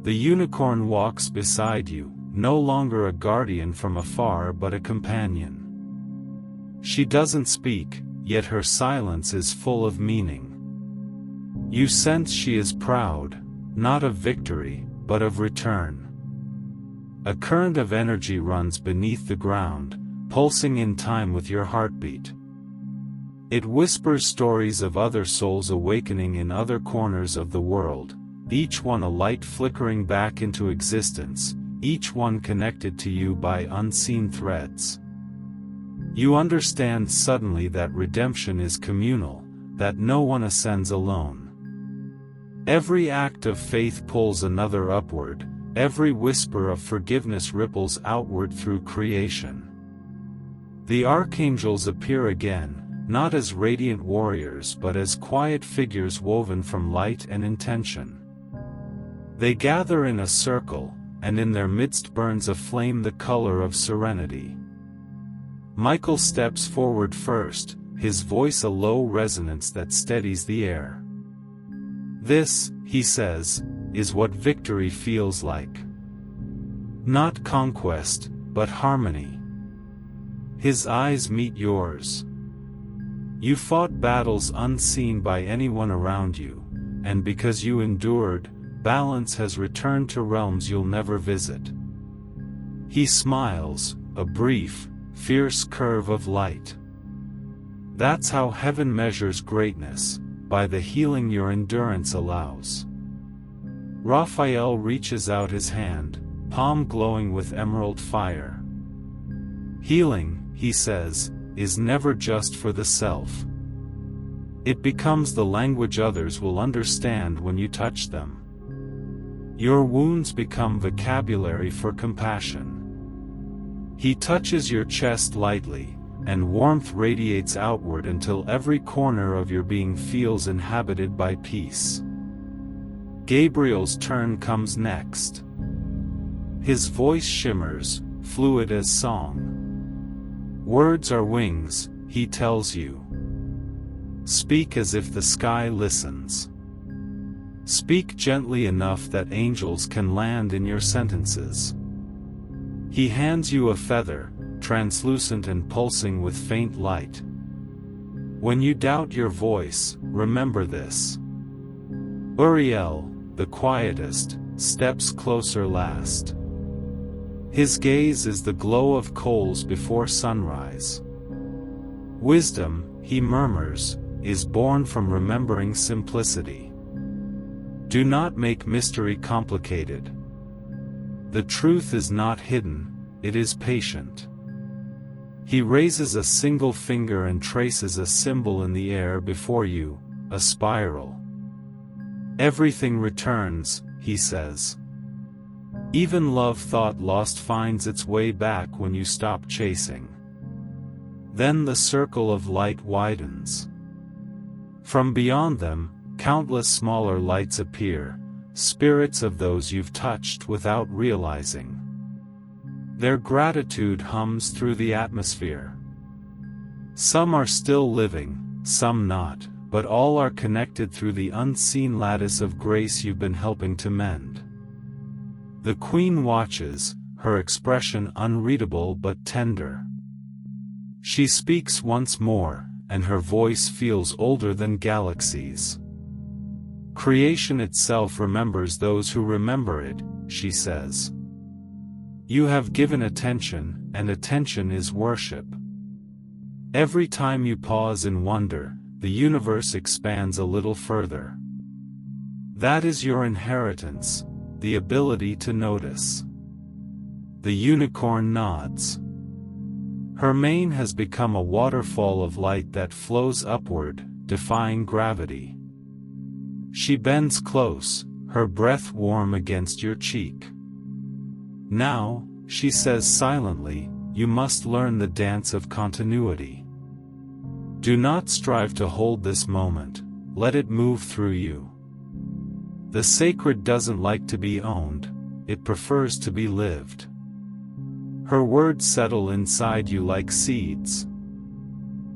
A: The unicorn walks beside you, no longer a guardian from afar but a companion. She doesn't speak, yet her silence is full of meaning. You sense she is proud, not of victory, but of return. A current of energy runs beneath the ground, pulsing in time with your heartbeat. It whispers stories of other souls awakening in other corners of the world, each one a light flickering back into existence, each one connected to you by unseen threads. You understand suddenly that redemption is communal, that no one ascends alone. Every act of faith pulls another upward, every whisper of forgiveness ripples outward through creation. The archangels appear again, not as radiant warriors but as quiet figures woven from light and intention. They gather in a circle, and in their midst burns a flame the color of serenity. Michael steps forward first, his voice a low resonance that steadies the air. This, he says, is what victory feels like. Not conquest, but harmony. His eyes meet yours. You fought battles unseen by anyone around you, and because you endured, balance has returned to realms you'll never visit. He smiles, a brief, fierce curve of light. That's how heaven measures greatness, by the healing your endurance allows. Raphael reaches out his hand, palm glowing with emerald fire. Healing, he says, is never just for the self. It becomes the language others will understand when you touch them. Your wounds become vocabulary for compassion. He touches your chest lightly, and warmth radiates outward until every corner of your being feels inhabited by peace. Gabriel's turn comes next. His voice shimmers, fluid as song. Words are wings, he tells you. Speak as if the sky listens. Speak gently enough that angels can land in your sentences. He hands you a feather, translucent and pulsing with faint light. When you doubt your voice, remember this. Uriel, the quietest, steps closer last. His gaze is the glow of coals before sunrise. Wisdom, he murmurs, is born from remembering simplicity. Do not make mystery complicated. The truth is not hidden, it is patient. He raises a single finger and traces a symbol in the air before you, a spiral. Everything returns, he says. Even love thought lost finds its way back when you stop chasing. Then the circle of light widens. From beyond them, countless smaller lights appear, spirits of those you've touched without realizing. Their gratitude hums through the atmosphere. Some are still living, some not, but all are connected through the unseen lattice of grace you've been helping to mend. The Queen watches, her expression unreadable but tender. She speaks once more, and her voice feels older than galaxies. Creation itself remembers those who remember it, she says. You have given attention, and attention is worship. Every time you pause in wonder, the universe expands a little further. That is your inheritance, the ability to notice. The unicorn nods. Her mane has become a waterfall of light that flows upward, defying gravity. She bends close, her breath warm against your cheek. Now, she says silently, you must learn the dance of continuity. Do not strive to hold this moment, let it move through you. The sacred doesn't like to be owned, it prefers to be lived. Her words settle inside you like seeds.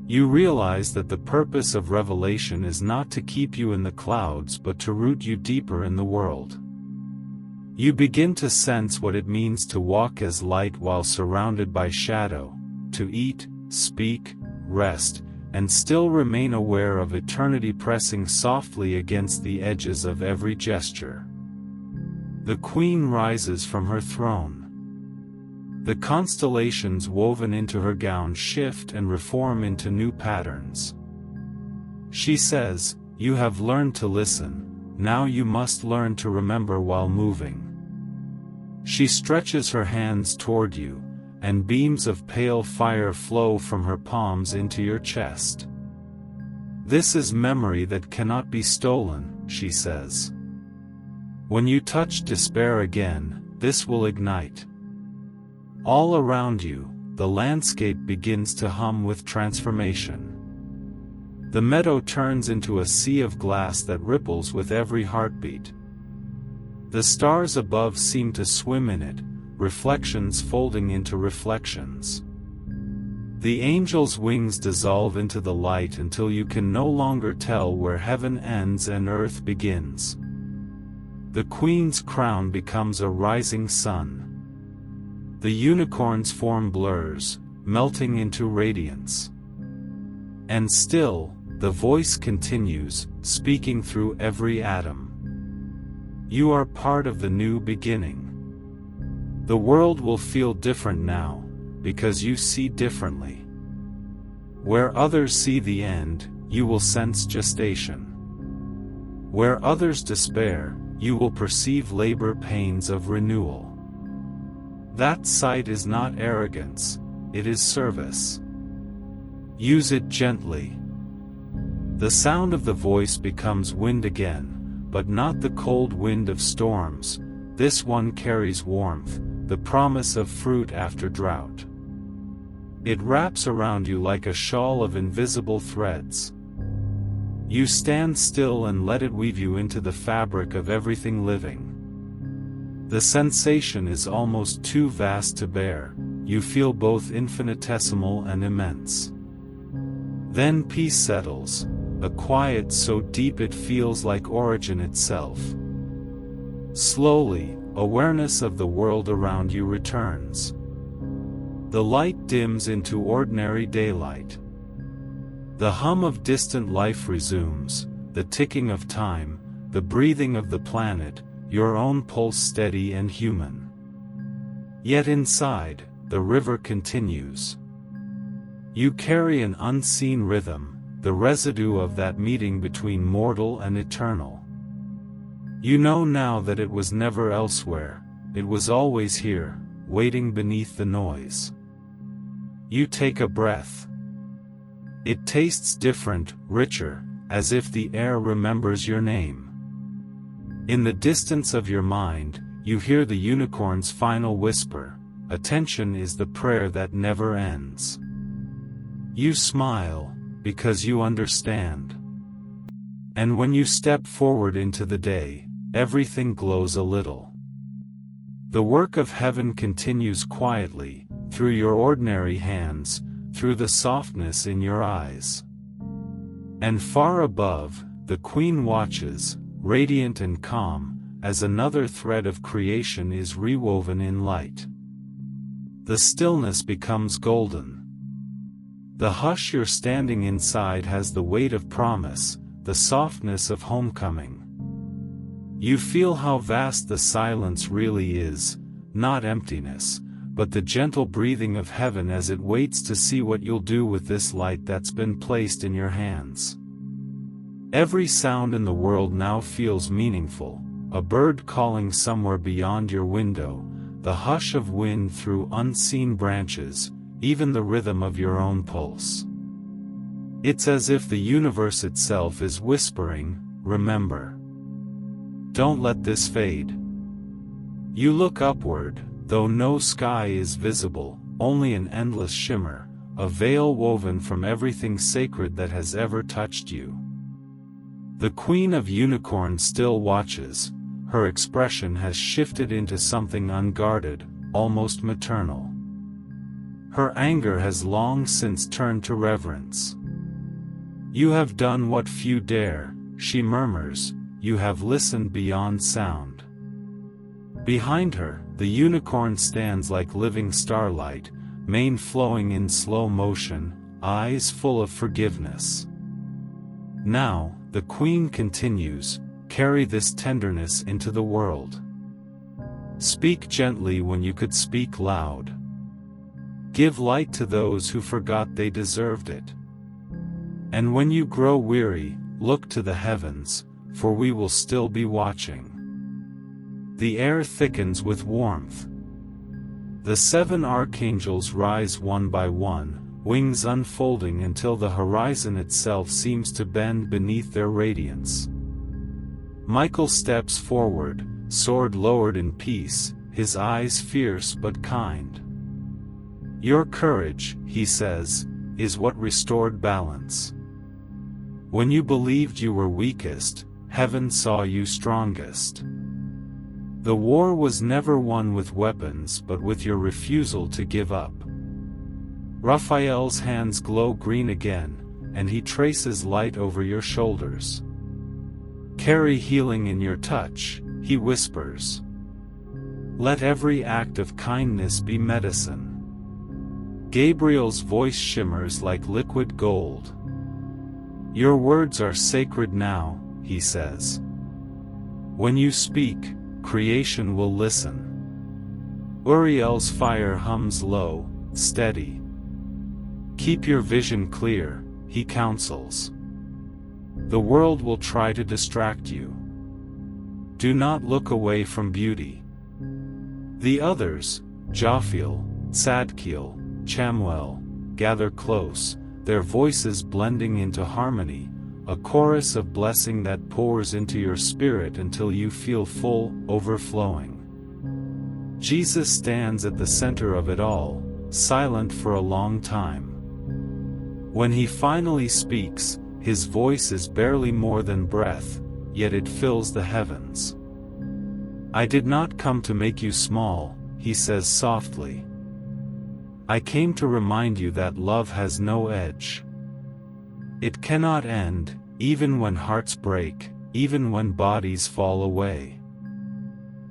A: You realize that the purpose of revelation is not to keep you in the clouds but to root you deeper in the world. You begin to sense what it means to walk as light while surrounded by shadow, to eat, speak, rest, and still remain aware of eternity pressing softly against the edges of every gesture. The Queen rises from her throne. The constellations woven into her gown shift and reform into new patterns. She says, you have learned to listen, now you must learn to remember while moving. She stretches her hands toward you, and beams of pale fire flow from her palms into your chest. This is memory that cannot be stolen, she says. When you touch despair again, this will ignite. All around you, the landscape begins to hum with transformation. The meadow turns into a sea of glass that ripples with every heartbeat. The stars above seem to swim in it, reflections folding into reflections. The angel's wings dissolve into the light until you can no longer tell where heaven ends and earth begins. The Queen's crown becomes a rising sun. The unicorn's form blurs, melting into radiance. And still, the voice continues, speaking through every atom. You are part of the new beginning. The world will feel different now, because you see differently. Where others see the end, you will sense gestation. Where others despair, you will perceive labor pains of renewal. That sight is not arrogance, it is service. Use it gently. The sound of the voice becomes wind again, but not the cold wind of storms. This one carries warmth, the promise of fruit after drought. It wraps around you like a shawl of invisible threads. You stand still and let it weave you into the fabric of everything living. The sensation is almost too vast to bear, you feel both infinitesimal and immense. Then peace settles, a quiet so deep it feels like origin itself. Slowly, awareness of the world around you returns. The light dims into ordinary daylight. The hum of distant life resumes, the ticking of time, the breathing of the planet, your own pulse steady and human. Yet inside, the river continues. You carry an unseen rhythm, the residue of that meeting between mortal and eternal. You know now that it was never elsewhere, it was always here, waiting beneath the noise. You take a breath. It tastes different, richer, as if the air remembers your name. In the distance of your mind, you hear the unicorn's final whisper, "Attention is the prayer that never ends." You smile, because you understand. And when you step forward into the day, everything glows a little. The work of heaven continues quietly, through your ordinary hands, through the softness in your eyes. And far above, the Queen watches, radiant and calm, as another thread of creation is rewoven in light. The stillness becomes golden. The hush you're standing inside has the weight of promise, the softness of homecoming. You feel how vast the silence really is, not emptiness, but the gentle breathing of heaven as it waits to see what you'll do with this light that's been placed in your hands. Every sound in the world now feels meaningful, a bird calling somewhere beyond your window, the hush of wind through unseen branches, even the rhythm of your own pulse. It's as if the universe itself is whispering, "Remember. Don't let this fade." You look upward, though no sky is visible, only an endless shimmer, a veil woven from everything sacred that has ever touched you. The Queen of Unicorns still watches, her expression has shifted into something unguarded, almost maternal. Her anger has long since turned to reverence. "You have done what few dare," she murmurs, "you have listened beyond sound." Behind her, the unicorn stands like living starlight, mane flowing in slow motion, eyes full of forgiveness. Now, the Queen continues, "Carry this tenderness into the world. Speak gently when you could speak loud. Give light to those who forgot they deserved it. And when you grow weary, look to the heavens, for we will still be watching." The air thickens with warmth. The 7 archangels rise one by one, wings unfolding until the horizon itself seems to bend beneath their radiance. Michael steps forward, sword lowered in peace, his eyes fierce but kind. "Your courage," he says, "is what restored balance. When you believed you were weakest, heaven saw you strongest. The war was never won with weapons but with your refusal to give up." Raphael's hands glow green again, and he traces light over your shoulders. "Carry healing in your touch," he whispers. "Let every act of kindness be medicine." Gabriel's voice shimmers like liquid gold. "Your words are sacred now," he says. "When you speak, creation will listen." Uriel's fire hums low, steady. "Keep your vision clear," he counsels. "The world will try to distract you. Do not look away from beauty." The others, Jophiel, Sadkiel, Chamuel, gather close, their voices blending into harmony, a chorus of blessing that pours into your spirit until you feel full, overflowing. Jesus stands at the center of it all, silent for a long time. When he finally speaks, his voice is barely more than breath, yet it fills the heavens. "I did not come to make you small," he says softly. "I came to remind you that love has no edge. It cannot end, even when hearts break, even when bodies fall away.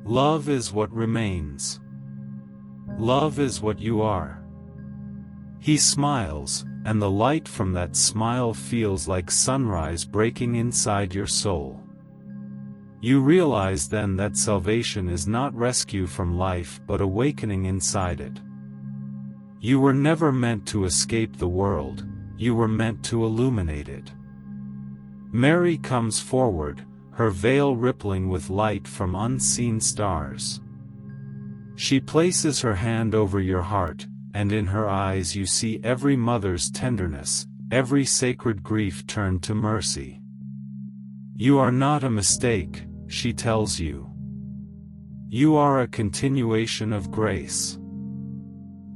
A: Love is what remains. Love is what you are." He smiles, and the light from that smile feels like sunrise breaking inside your soul. You realize then that salvation is not rescue from life but awakening inside it. You were never meant to escape the world, you were meant to illuminate it. Mary comes forward, her veil rippling with light from unseen stars. She places her hand over your heart, and in her eyes you see every mother's tenderness, every sacred grief turned to mercy. You are not a mistake, she tells you. You are a continuation of grace.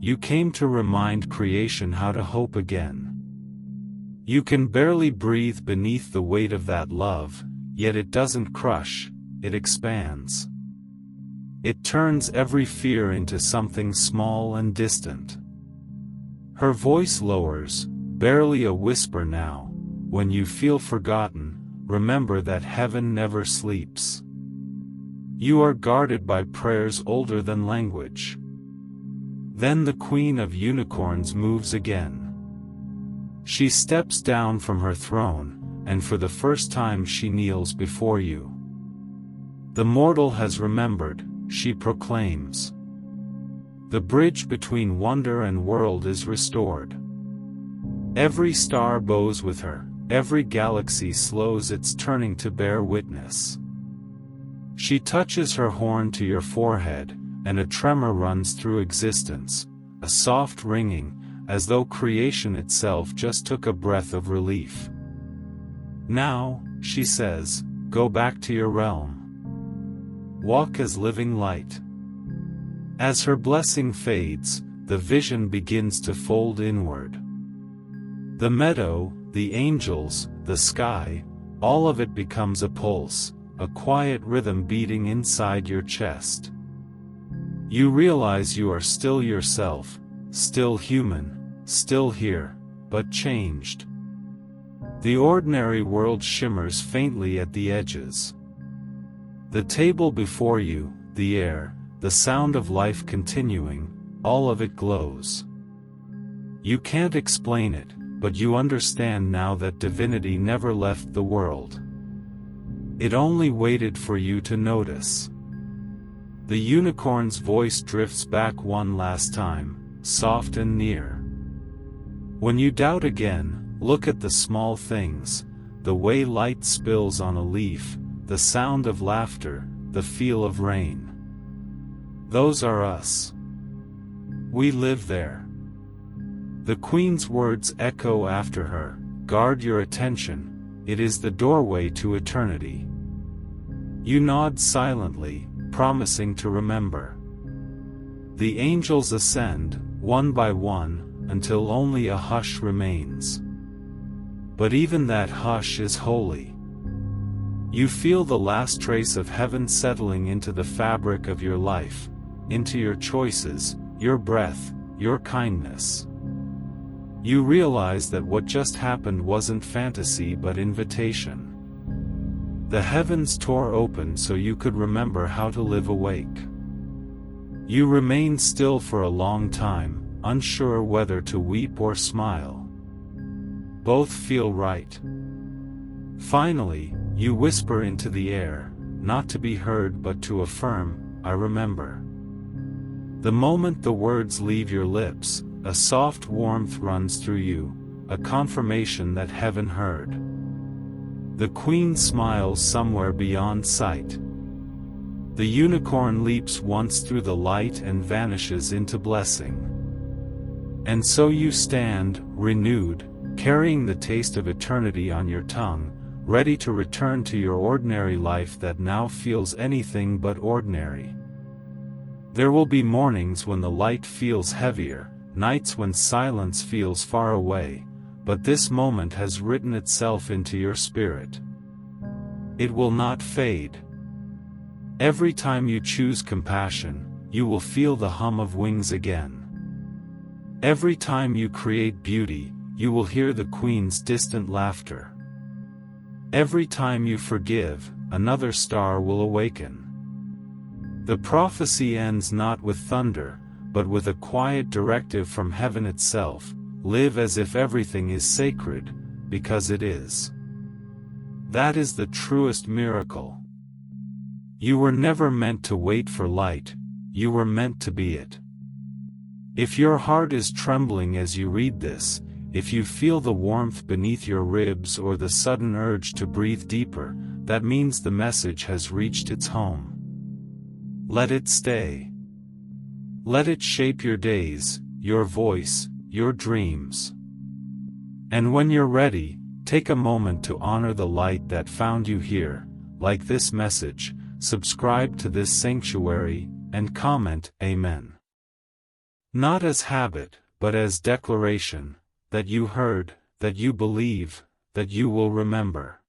A: You came to remind creation how to hope again. You can barely breathe beneath the weight of that love, yet it doesn't crush, it expands. It turns every fear into something small and distant. Her voice lowers, barely a whisper now. When you feel forgotten, remember that heaven never sleeps. You are guarded by prayers older than language. Then the Queen of Unicorns moves again. She steps down from her throne, and for the first time she kneels before you. The mortal has remembered, she proclaims. The bridge between wonder and world is restored. Every star bows with her, every galaxy slows its turning to bear witness. She touches her horn to your forehead, and a tremor runs through existence, a soft ringing, as though creation itself just took a breath of relief. Now, she says, go back to your realm. Walk as living light. As her blessing fades, the vision begins to fold inward. The meadow, the angels, the sky, all of it becomes a pulse, a quiet rhythm beating inside your chest. You realize you are still yourself, still human, still here, but changed. The ordinary world shimmers faintly at the edges. The table before you, the air, the sound of life continuing, all of it glows. You can't explain it, but you understand now that divinity never left the world. It only waited for you to notice. The unicorn's voice drifts back one last time, soft and near. When you doubt again, look at the small things, the way light spills on a leaf, the sound of laughter, the feel of rain. Those are us. We live there. The Queen's words echo after her, guard your attention, it is the doorway to eternity. You nod silently, promising to remember. The angels ascend, one by one, until only a hush remains. But even that hush is holy. You feel the last trace of heaven settling into the fabric of your life, into your choices, your breath, your kindness. You realize that what just happened wasn't fantasy but invitation. The heavens tore open so you could remember how to live awake. You remain still for a long time, unsure whether to weep or smile. Both feel right. Finally, you whisper into the air, not to be heard but to affirm, I remember. The moment the words leave your lips, a soft warmth runs through you, a confirmation that heaven heard. The Queen smiles somewhere beyond sight. The unicorn leaps once through the light and vanishes into blessing. And so you stand, renewed, carrying the taste of eternity on your tongue, ready to return to your ordinary life that now feels anything but ordinary. There will be mornings when the light feels heavier, nights when silence feels far away, but this moment has written itself into your spirit. It will not fade. Every time you choose compassion, you will feel the hum of wings again. Every time you create beauty, you will hear the Queen's distant laughter. Every time you forgive, another star will awaken. The prophecy ends not with thunder, but with a quiet directive from heaven itself, live as if everything is sacred, because it is. That is the truest miracle. You were never meant to wait for light, you were meant to be it. If your heart is trembling as you read this, if you feel the warmth beneath your ribs or the sudden urge to breathe deeper, that means the message has reached its home. Let it stay. Let it shape your days, your voice, your dreams. And when you're ready, take a moment to honor the light that found you here, like this message, subscribe to this sanctuary, and comment, Amen. Not as habit, but as declaration, that you heard, that you believe, that you will remember.